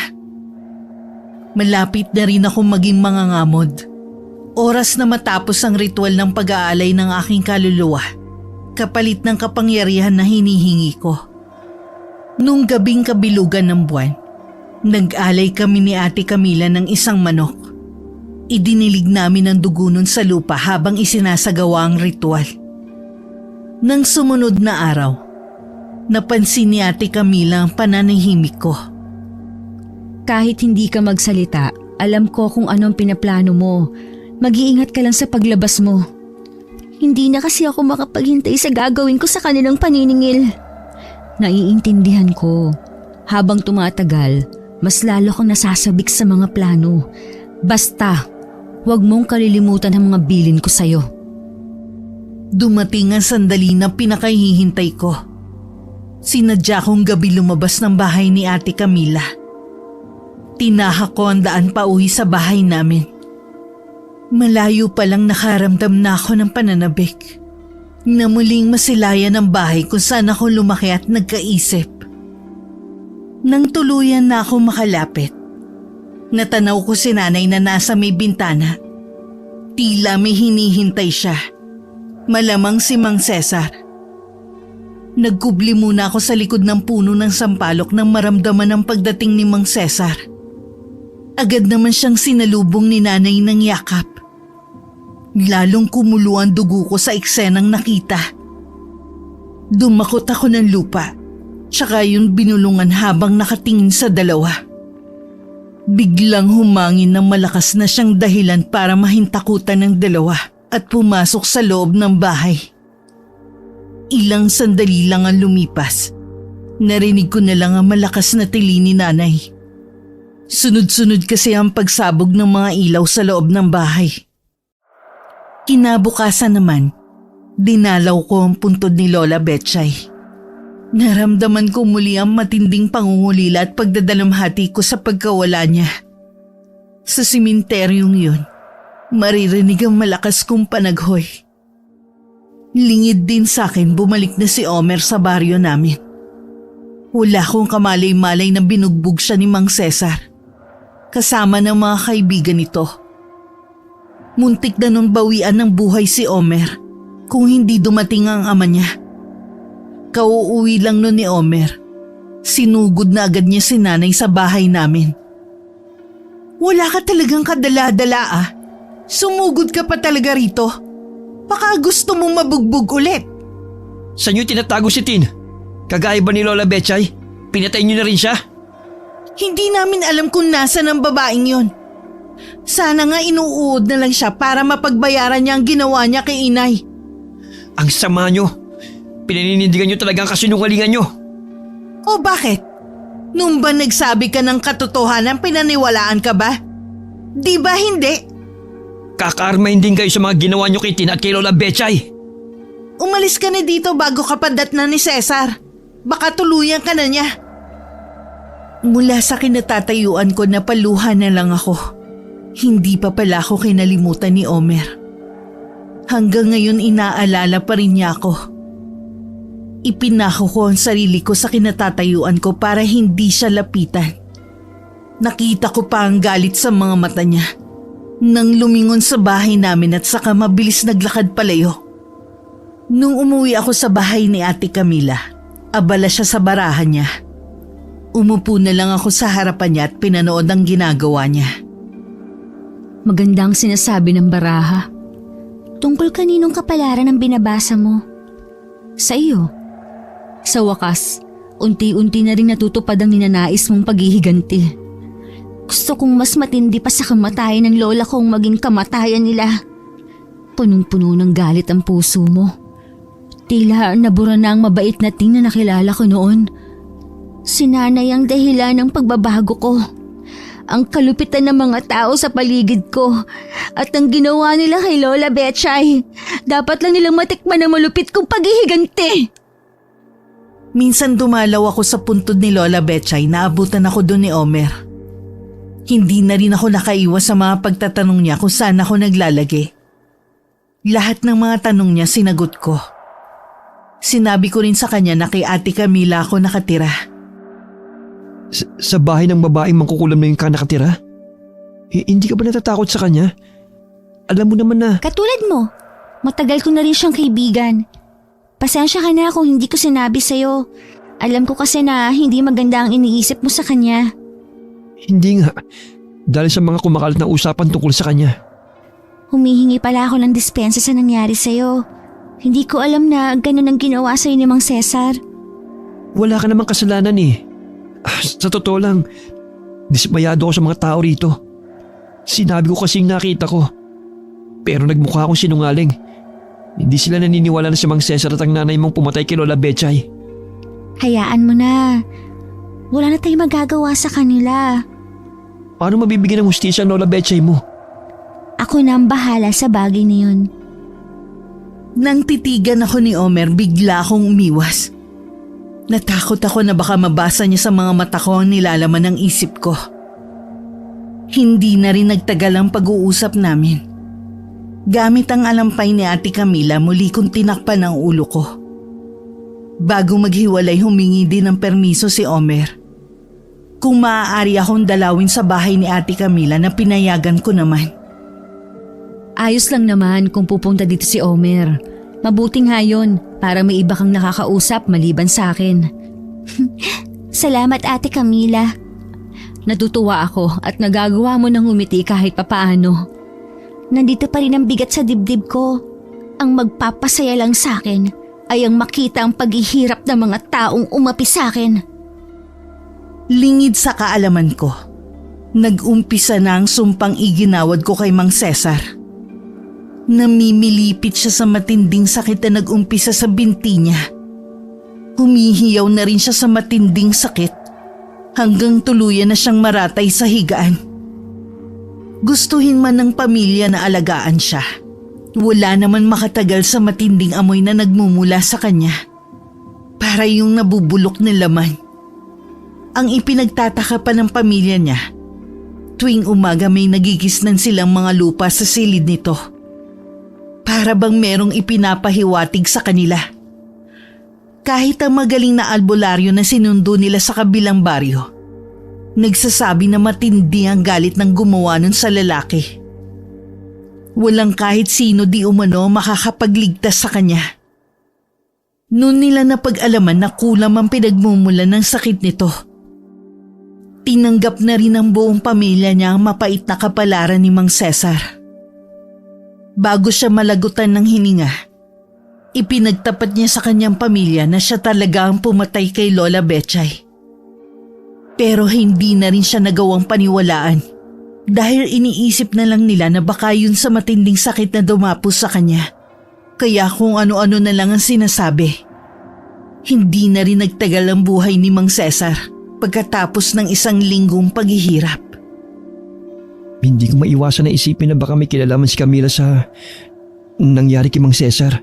Malapit na rin ako maging mangangamod. Oras na matapos ang ritual ng pag-aalay ng aking kaluluwa, kapalit ng kapangyarihan na hinihingi ko. Nung gabing kabilugan ng buwan, nag-alay kami ni Ate Camila ng isang manok. Idinilig namin ang dugo nun sa lupa habang isinasagawa ang ritual. Nang sumunod na araw, napansin ni Ate Camila ang pananahimik ko. Kahit hindi ka magsalita, alam ko kung anong pinaplano mo. Mag-iingat ka lang sa paglabas mo. Hindi na kasi ako makapaghintay sa gagawin ko sa kanilang paniningil. Naiintindihan ko. Habang tumatagal, mas lalo kang nasasabik sa mga plano. Basta, huwag mong kalilimutan ang mga bilin ko sa'yo. Dumating ang sandali na pinakahihintay ko. Sinadya kong gabi lumabas ng bahay ni Ate Camila. Tinahak ko ang daan pauwi sa bahay namin. Malayo pa lang nakaramdam na ako ng pananabik. Na muling masilayan ang bahay kung saan ako lumaki at nagkaisip. Nang tuluyan na ako makalapit, natanaw ko si nanay na nasa may bintana. Tila may hinihintay siya. Malamang si Mang Cesar. Nagkubli muna ako sa likod ng puno ng sampalok nang maramdaman ang pagdating ni Mang Cesar. Agad naman siyang sinalubong ni nanay ng yakap. Lalong kumulo ang dugo ko sa eksenang nakita. Dumakot ako ng lupa, tsaka yung binulungan habang nakatingin sa dalawa. Biglang humangin ng malakas na siyang dahilan para mahintakutan ng dalawa at pumasok sa loob ng bahay. Ilang sandali lang ang lumipas. Narinig ko na lang ang malakas na tili ni nanay. Sunod-sunod kasi ang pagsabog ng mga ilaw sa loob ng bahay. Kinabukasan naman, dinalaw ko ang puntod ni Lola Betchay. Naramdaman ko muli ang matinding pangungulila at pagdadalamhati ko sa pagkawala niya. Sa simenteryong yun, maririnig ang malakas kong panaghoy. Lingid din sa akin bumalik na si Omer sa baryo namin. Wala akong kamalay-malay na binugbog siya ni Mang Cesar, kasama ng mga kaibigan nito. Muntik na nung bawian ng buhay si Omer kung hindi dumating ang ama niya. Kauuwi lang nun ni Omer, sinugod na agad niya si nanay sa bahay namin. Wala ka talagang kadala-dala ah. Sumugod ka pa talaga rito. Baka gusto mong mabugbog ulit. Saan niyo tinatago si Tin? Kagaya ba ni Lola Betchay? Pinatay niyo na rin siya? Hindi namin alam kung nasan ang babaeng yon. Sana nga inuuod na lang siya para mapagbayaran niya ang ginawa niya kay inay. Ang sama niyo. Pinaninindigan niyo talaga ang kasinungalingan niyo. O bakit? Nung ba nagsabi ka ng katotohanan, pinaniwalaan ka ba? Di ba hindi? Kakaarmahin din kayo sa mga ginawa niyo kay Tin at kay Lola Betchay. Umalis ka na dito bago ka padatnan ni Cesar. Baka tuluyan ka na niya. Mula sa kinatatayuan ko napaluha na lang ako. Hindi pa pala ako kinalimutan ni Omer. Hanggang ngayon inaalala pa rin niya ako. Ipinako ko ang sarili ko sa kinatatayuan ko para hindi siya lapitan. Nakita ko pa ang galit sa mga mata niya nang lumingon sa bahay namin at saka mabilis naglakad palayo. Nung umuwi ako sa bahay ni Ate Camila, abala siya sa barahan niya. Umupo na lang ako sa harapan niya at pinanood ang ginagawa niya. Magandang sinasabi ng baraha. Tungkol kaninong kapalaran ang binabasa mo? Sa iyo. Sa wakas, unti-unti na rin natutupad ang ninanais mong paghihiganti. Gusto kong mas matindi pa sa kamatayan ng lola kong maging kamatayan nila. Punong-puno ng galit ang puso mo. Tila nabura na ang mabait na Tin na nakilala ko noon. Si nanay ang dahilan ng pagbabago ko. Ang kalupitan ng mga tao sa paligid ko at ang ginawa nila kay Lola Betchay. Dapat lang nilang matikman ang malupit kong paghihiganti. Minsan dumalaw ako sa puntod ni Lola Betchay, naabutan ako doon ni Omer. Hindi na rin ako nakaiwas sa mga pagtatanong niya kung saan ako naglalagi. Lahat ng mga tanong niya sinagot ko. Sinabi ko rin sa kanya na kay Ate Camila ako nakatira. Sa bahay ng babaeng mangkukulam na yung ka nakatira? Hindi ka ba natatakot sa kanya? Alam mo naman na… Katulad mo, matagal ko na rin siyang kaibigan. Pasensya ka na kung hindi ko sinabi sa'yo. Alam ko kasi na hindi maganda ang iniisip mo sa kanya. Hindi nga. Dahil sa mga kumakalat na usapan tungkol sa kanya. Humihingi pala ako ng dispensa sa nangyari sa'yo. Hindi ko alam na ganun ang ginawa sa'yo ni Mang Cesar. Wala ka namang kasalanan eh. Sa totoo lang, Dismayado ako sa mga tao rito. Sinabi ko kasing nakita ko. Pero nagmukha akong sinungaling. Hindi sila naniniwala na si Mang Cesar at ang nanay mong pumatay kay Lola Betchay. Hayaan mo na. Wala na tayong magagawa sa kanila. Paano mabibigyan ng hustisya ang Lola Betchay mo? Ako na ang bahala sa bagay na yun. Nang titigan ako ni Omer, bigla akong umiwas. Natakot ako na baka mabasa niya sa mga mata ko ang nilalaman ng isip ko. Hindi na rin nagtagal ang pag-uusap namin. Gamit ang alampay ni Ate Camila, muli kong tinakpan ang ulo ko. Bago maghiwalay, humingi din ng permiso si Omer. Kung maaari akong dalawin sa bahay ni Ate Camila na pinayagan ko naman. Ayos lang naman kung pupunta dito si Omer. Mabuti nga yun para may iba kang nakakausap maliban sa akin. Salamat, Ate Camila. Natutuwa ako at nagagawa mo ng umiti kahit papaano. Nandito pa rin ang bigat sa dibdib ko. Ang magpapasaya lang sa akin ay ang makita ang paghihirap ng mga taong umapi sa akin. Lingid sa kaalaman ko, nag-umpisa na ang sumpang iginawad ko kay Mang Cesar. Namimilipit siya sa matinding sakit na nag-umpisa sa binti niya. Humihiyaw na rin siya sa matinding sakit hanggang tuluyan na siyang maratay sa higaan. Gustuhin man ng pamilya na alagaan siya. Wala naman makatagal sa matinding amoy na nagmumula sa kanya. Para yung nabubulok na laman. Ang ipinagtataka pa ng pamilya niya, tuwing umaga may nagigisnan silang mga lupa sa silid nito. Para bang merong ipinapahiwatig sa kanila. Kahit ang magaling na albularyo na sinundo nila sa kabilang baryo, nagsasabi na matindi ang galit ng gumawa nun sa lalaki. Walang kahit sino di umano makakapagligtas sa kanya. Noon nila napag-alaman na kulam ang pinagmumulan ng sakit nito. Tinanggap na rin ng buong pamilya niya ang mapait na kapalaran ni Mang Cesar. Bago siya malagutan ng hininga, ipinagtapat niya sa kanyang pamilya na siya talaga ang pumatay kay Lola Betchay. Pero hindi na rin siya nagawang paniwalaan dahil iniisip na lang nila na baka yun sa matinding sakit na dumapos sa kanya. Kaya kung ano-ano na lang ang sinasabi. Hindi na rin nagtagal ang buhay ni Mang Cesar pagkatapos ng 1 linggong paghihirap. Hindi ko maiwasan na isipin na baka may kilalaman si Camila sa nangyari kay Mang Cesar.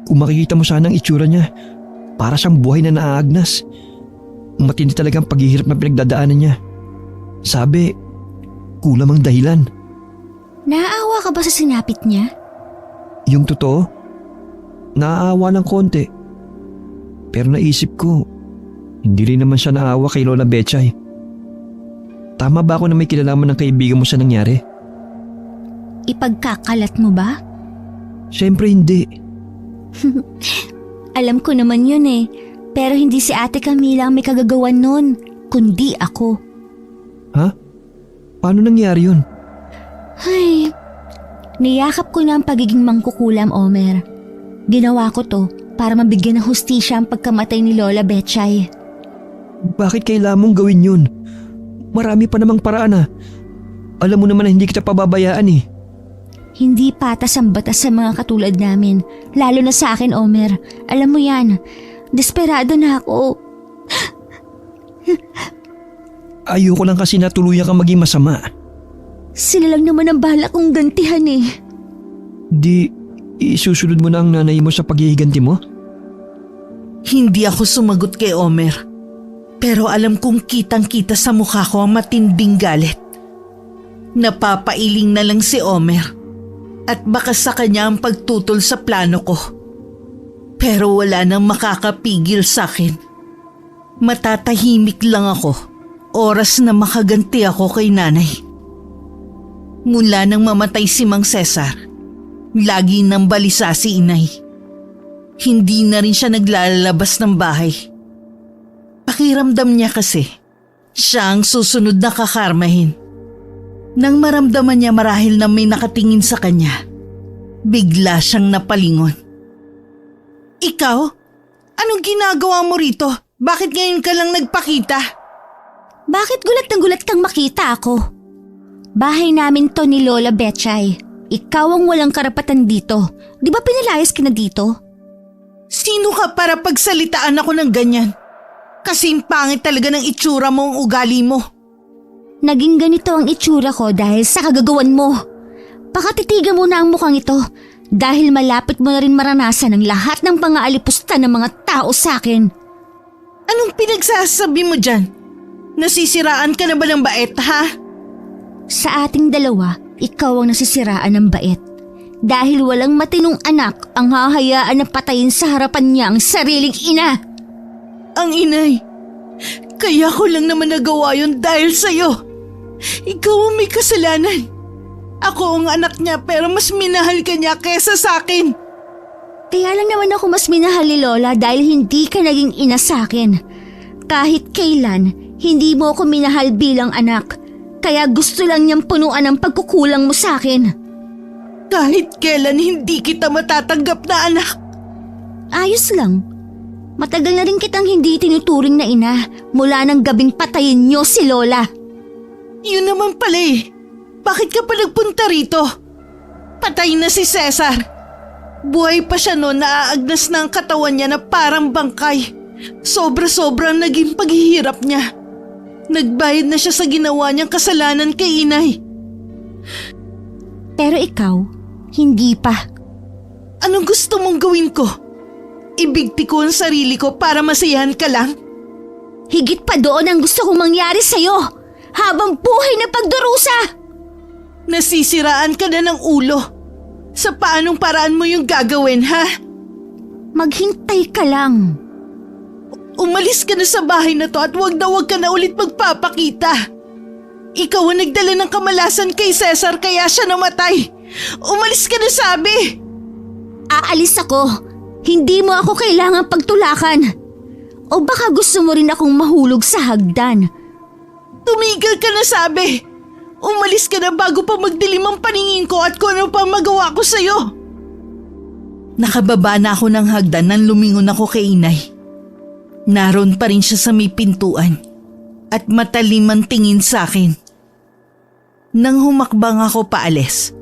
Kung makikita mo sana ang itsura niya, para siyang buhay na naaagnas. Matindi talagang paghihirap na pinagdadaanan niya. Sabi, kulam ang dahilan. Naaawa ka ba sa sinapit niya? Yung totoo, naaawa ng konti. Pero naisip ko, hindi rin naman siya naawa kay Lola Betchay. Tama ba ako na may kilalaman ng kaibigan mo sa nangyari? Ipagkakalat mo ba? Siyempre hindi. Alam ko naman yun eh. Pero hindi si Ate Camila ang may kagagawan nun, kundi ako. Ha? Paano nangyari yun? Ay, niyakap ko na ang pagiging mangkukulam, Omer. Ginawa ko to para mabigyan ng hustisya ang pagkamatay ni Lola Betchay. Bakit kailangan mong gawin yun? Marami pa namang paraan. Alam mo naman na hindi kita pababayaan eh. Hindi patas ang batas sa mga katulad namin, lalo na sa akin, Omer. Alam mo yan, desperado na ako. Ayoko lang kasi na tuluyan kang maging masama. Sila lang naman ang bahala kong gantihan eh. Di isusunod mo na ang nanay mo sa paghihiganti mo? Hindi ako sumagot kay Omer. Pero alam kong kitang-kita sa mukha ko ang matinding galit. Napapailing na lang si Omer at baka sa kanya ang pagtutol sa plano ko. Pero wala nang makakapigil sa akin. Matatahimik lang ako. Oras na makaganti ako kay nanay. Mula nang mamatay si Mang Cesar, lagi nang balisa si inay. Hindi na rin siya naglalabas ng bahay. Pakiramdam niya kasi, siya ang susunod na kakarmahin. Nang maramdaman niya marahil na may nakatingin sa kanya, bigla siyang napalingon. Ikaw? Anong ginagawa mo rito? Bakit ngayon ka lang nagpakita? Bakit gulat ng gulat kang makita ako? Bahay namin to ni Lola Betchay. Ikaw ang walang karapatan dito. Di ba pinalayas ka na dito? Sino ka para pagsalitaan ako ng ganyan? Kasing pangit talaga ng itsura mo ang ugali mo. Naging ganito ang itsura ko dahil sa kagagawan mo. Pakatitigan mo na ang mukhang ito dahil malapit mo na rin maranasan ang lahat ng pangaalipusta ng mga tao sa akin. Anong pinagsasabi mo dyan? Nasisiraan ka na ba ng bait, ha? Sa ating dalawa, ikaw ang nasisiraan ng bait. Dahil walang matinong anak ang hahayaan na patayin sa harapan niya ang sariling ina. Ang inay. Kaya ko lang naman nagawa yun dahil sa'yo. Ikaw ang may kasalanan. Ako ang anak niya pero mas minahal ka niya kesa sa akin. Kaya lang naman ako mas minahal ni Lola dahil hindi ka naging ina sa akin. Kahit kailan, hindi mo ako minahal bilang anak. Kaya gusto lang niyang punuan ang pagkukulang mo sa akin. Kahit kailan hindi kita matatanggap na anak. Ayos lang. Matagal na rin kitang hindi tinuturing na ina mula nang gabing patayin niyo si Lola. Yun naman pala eh. Bakit ka pa nagpunta rito? Patay na si Cesar. Buhay pa siya noon, naaagnas na ang katawan niya na parang bangkay. Sobra-sobrang naging paghihirap niya. Nagbayad na siya sa ginawa niyang kasalanan kay inay. Pero ikaw, hindi pa. Anong gusto mong gawin ko? Ibigti ko ang sarili ko para masayahan ka lang? Higit pa doon ang gusto kong mangyari sa'yo habang buhay na pagdurusa. Nasisiraan ka na ng ulo. Sa paanong paraan mo yung gagawin, ha? Maghintay ka lang. Umalis ka na sa bahay na to at wag ka na ulit magpapakita. Ikaw ang nagdala ng kamalasan kay Cesar kaya siya namatay. Umalis ka na sabi. Aalis ako. Hindi mo ako kailangang pagtulakan. O baka gusto mo rin akong mahulog sa hagdan. Tumigil ka na sabi. Umalis ka na bago pa magdilim ang paningin ko at kung ano pa magawa ko sa'yo. Nakababa na ako ng hagdan nang lumingon ako kay inay. Naroon pa rin siya sa may pintuan at matalim ang tingin sa akin. Nang humakbang ako paalis,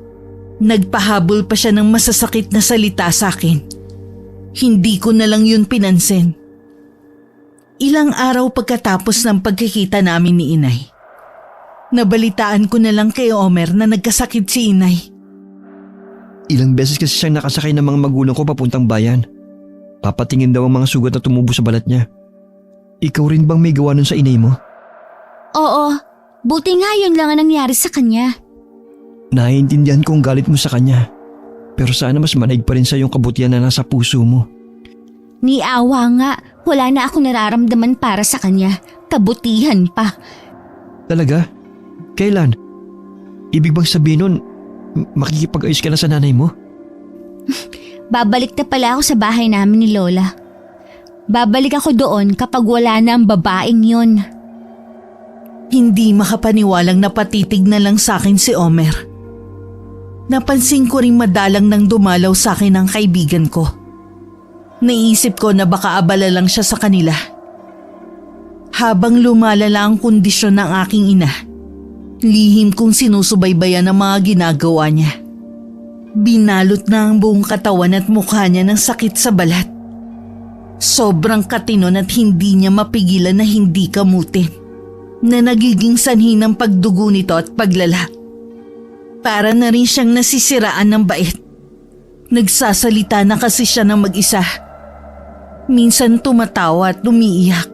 nagpahabol pa siya ng masasakit na salita sa akin. Hindi ko na lang yun pinansin. Ilang araw pagkatapos ng pagkikita namin ni inay, nabalitaan ko na lang kay Omer na nagkasakit si inay. Ilang beses kasi siyang nakasakay ng mga magulang ko papuntang bayan. Papatingin daw ang mga sugat na tumubo sa balat niya. Ikaw rin bang may gawa nun sa inay mo? Oo, buti nga yun lang ang nangyari sa kanya. Naiintindihan ko ang galit mo sa kanya. Pero sana mas manaig pa rin sa yung kabutihan na nasa puso mo. Ni awa nga, wala na akong nararamdaman para sa kanya. Kabutihan pa. Talaga? Kailan? Ibig bang sabihin nun, makikipag-ayos ka na sa nanay mo? Babalik na pala ako sa bahay namin ni Lola. Babalik ako doon kapag wala na ang babaeng yun. Hindi makapaniwalang napatitig na lang sa akin si Omer. Napansin ko rin madalang nang dumalaw sa akin ang kaibigan ko. Naisip ko na baka abala lang siya sa kanila. Habang lumalala ang kondisyon ng aking ina, lihim kong sinusubaybayan ang mga ginagawa niya. Binalot na ang buong katawan at mukha niya ng sakit sa balat. Sobrang katinon at hindi niya mapigilan na hindi kamutin, na nagiging sanhi ng pagdugo nito at paglala. Para na rin siyang nasisiraan ng bait. Nagsasalita na kasi siya ng mag-isa. Minsan tumatawa at umiiyak.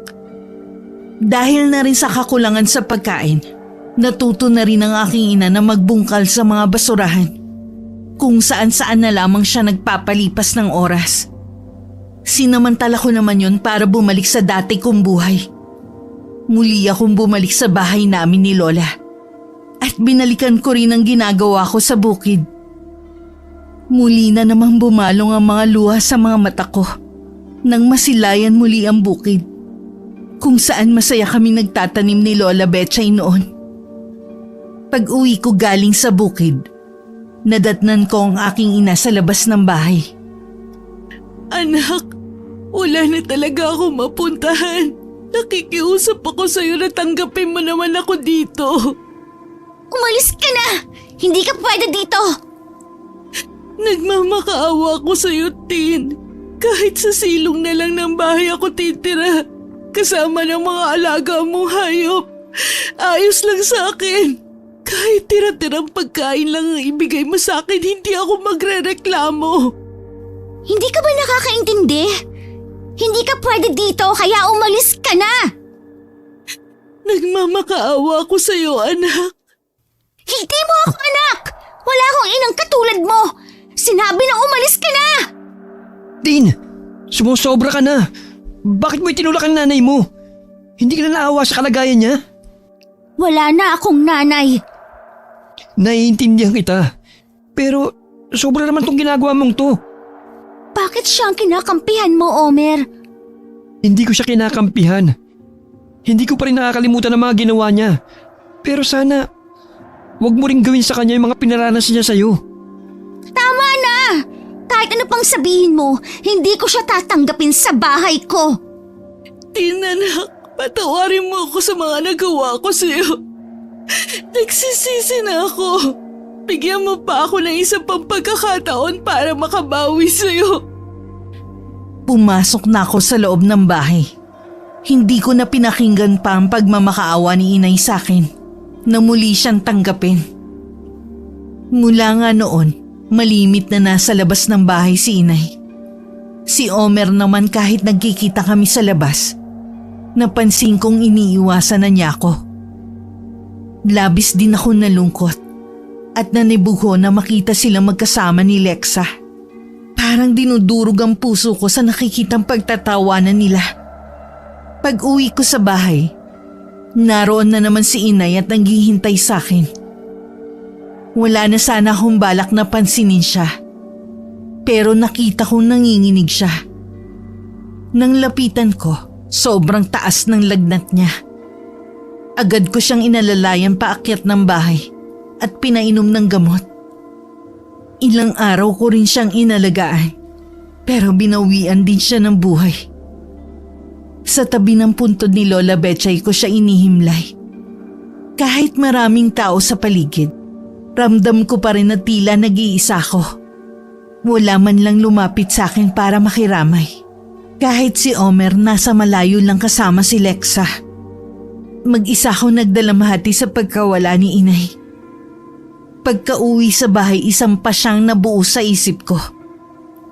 Dahil na rin sa kakulangan sa pagkain, natuto na rin ang aking ina na magbungkal sa mga basurahan, kung saan-saan na lamang siya nagpapalipas ng oras. Sinamantala ko naman yun para bumalik sa dati kong buhay. Muli akong bumalik sa bahay namin ni Lola at binalikan ko rin ang ginagawa ko sa bukid. Muli na namang bumalong ang mga luha sa mga mata ko nang masilayan muli ang bukid, kung saan masaya kami nagtatanim ni Lola Betchay noon. Pag-uwi ko galing sa bukid, nadatnan ko ang aking ina sa labas ng bahay. Anak, wala na talaga ako mapuntahan. Nakikiusap ako sa'yo na tanggapin mo naman ako dito. Umalis ka na! Hindi ka pwede dito! Nagmamakaawa ako sa'yo, Tin. Kahit sa silong na lang ng bahay ako titira. Kasama ng mga alaga mong hayop. Ayos lang sa akin. Kahit tira-tirang pagkain lang ang ibigay mo sa akin, hindi ako magrereklamo. Hindi ka ba nakakaintindi? Hindi ka pwede dito kaya umalis ka na! Nagmamakaawa ako sa'yo, anak. Hindi mo ako anak! Wala akong inang katulad mo! Sinabi na umalis ka na! Tin, sumusobra ka na. Bakit mo itinulak ang nanay mo? Hindi ka na naawa sa kalagayan niya? Wala na akong nanay. Naiintindihan kita. Pero sobra naman tong ginagawa mong to. Bakit siya ang kinakampihan mo, Omer? Hindi ko siya kinakampihan. Hindi ko pa rin nakakalimutan ang mga ginawa niya. Pero sana, wag mo ring gawin sa kanya yung mga pinaranas niya sa'yo. Tama na! Kahit ano pang sabihin mo, hindi ko siya tatanggapin sa bahay ko. Tin, anak, patawarin mo ako sa mga nagawa ko sa'yo. Nagsisisi na ako. Bigyan mo pa ako ng isang pang pagkakataon para makabawi sa'yo. Pumasok na ako sa loob ng bahay. Hindi ko na pinakinggan pa ang pagmamakaawa ni inay sa akin na muli siyang tanggapin. Mula nga noon, malimit na nasa labas ng bahay si inay. Si Omer naman kahit nagkikita kami sa labas, napansin kong iniiwasan na niya ako. Labis din ako nalungkot at nanibugho na makita silang magkasama ni Lexa. Parang dinudurog ang puso ko sa nakikitang pagtatawanan nila. Pag-uwi ko sa bahay, naroon na naman si inay at naghihintay sa akin. Wala na sana akong balak na pansinin siya. Pero nakita kong nanginginig siya. Nang lapitan ko, sobrang taas ng lagnat niya. Agad ko siyang inalalayan paakyat ng bahay at pinainom ng gamot. Ilang araw ko rin siyang inalagaan, pero binawian din siya ng buhay. Sa tabi ng puntod ni Lola Betchay ko siya inihimlay. Kahit maraming tao sa paligid, ramdam ko pa rin na tila nag-iisa ko. Wala man lang lumapit sa akin para makiramay. Kahit si Omer nasa malayo lang kasama si Lexa. Mag-isa ako nagdalamhati sa pagkawala ni inay. Pagka-uwi sa bahay, isang pasyang nabuo sa isip ko.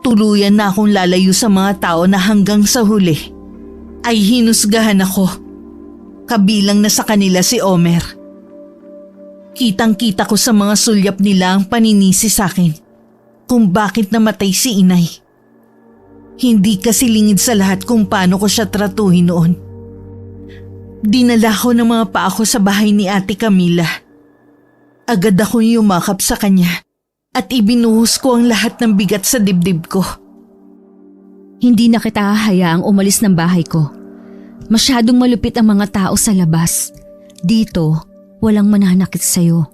Tuluyan na akong lalayo sa mga tao na hanggang sa huli ay hinusgahan ako. Kabilang na sa kanila si Omer. Kitang-kita ko sa mga sulyap nila ang paninisi sa akin kung bakit namatay si inay. Hindi kasi lingid sa lahat kung paano ko siya tratuhin noon. Dinala ko ng mga paa ko sa bahay ni Ate Camila. Agad akong yumakap sa kanya at ibinuhos ko ang lahat ng bigat sa dibdib ko. Hindi na kita hahayaang umalis ng bahay ko. Masyadong malupit ang mga tao sa labas. Dito, walang mananakit sa'yo.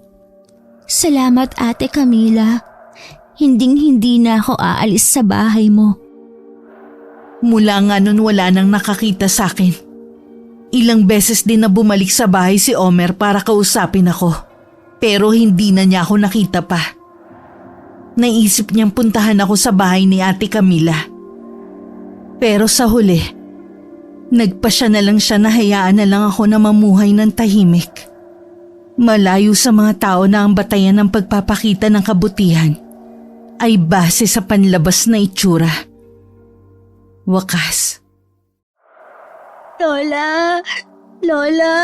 Salamat, Ate Camila. Hinding-hindi na ako aalis sa bahay mo. Mula nga nun wala nang nakakita sa akin. Ilang beses din na bumalik sa bahay si Omer para kausapin ako. Pero hindi na niya ako nakita pa. Naisip niyang puntahan ako sa bahay ni Ate Camila. Pero sa huli, nagpasya na lang siya na hayaan na lang ako na mamuhay ng tahimik. Malayo sa mga tao na ang batayan ng pagpapakita ng kabutihan ay base sa panlabas na itsura. Wakas. Lola! Lola!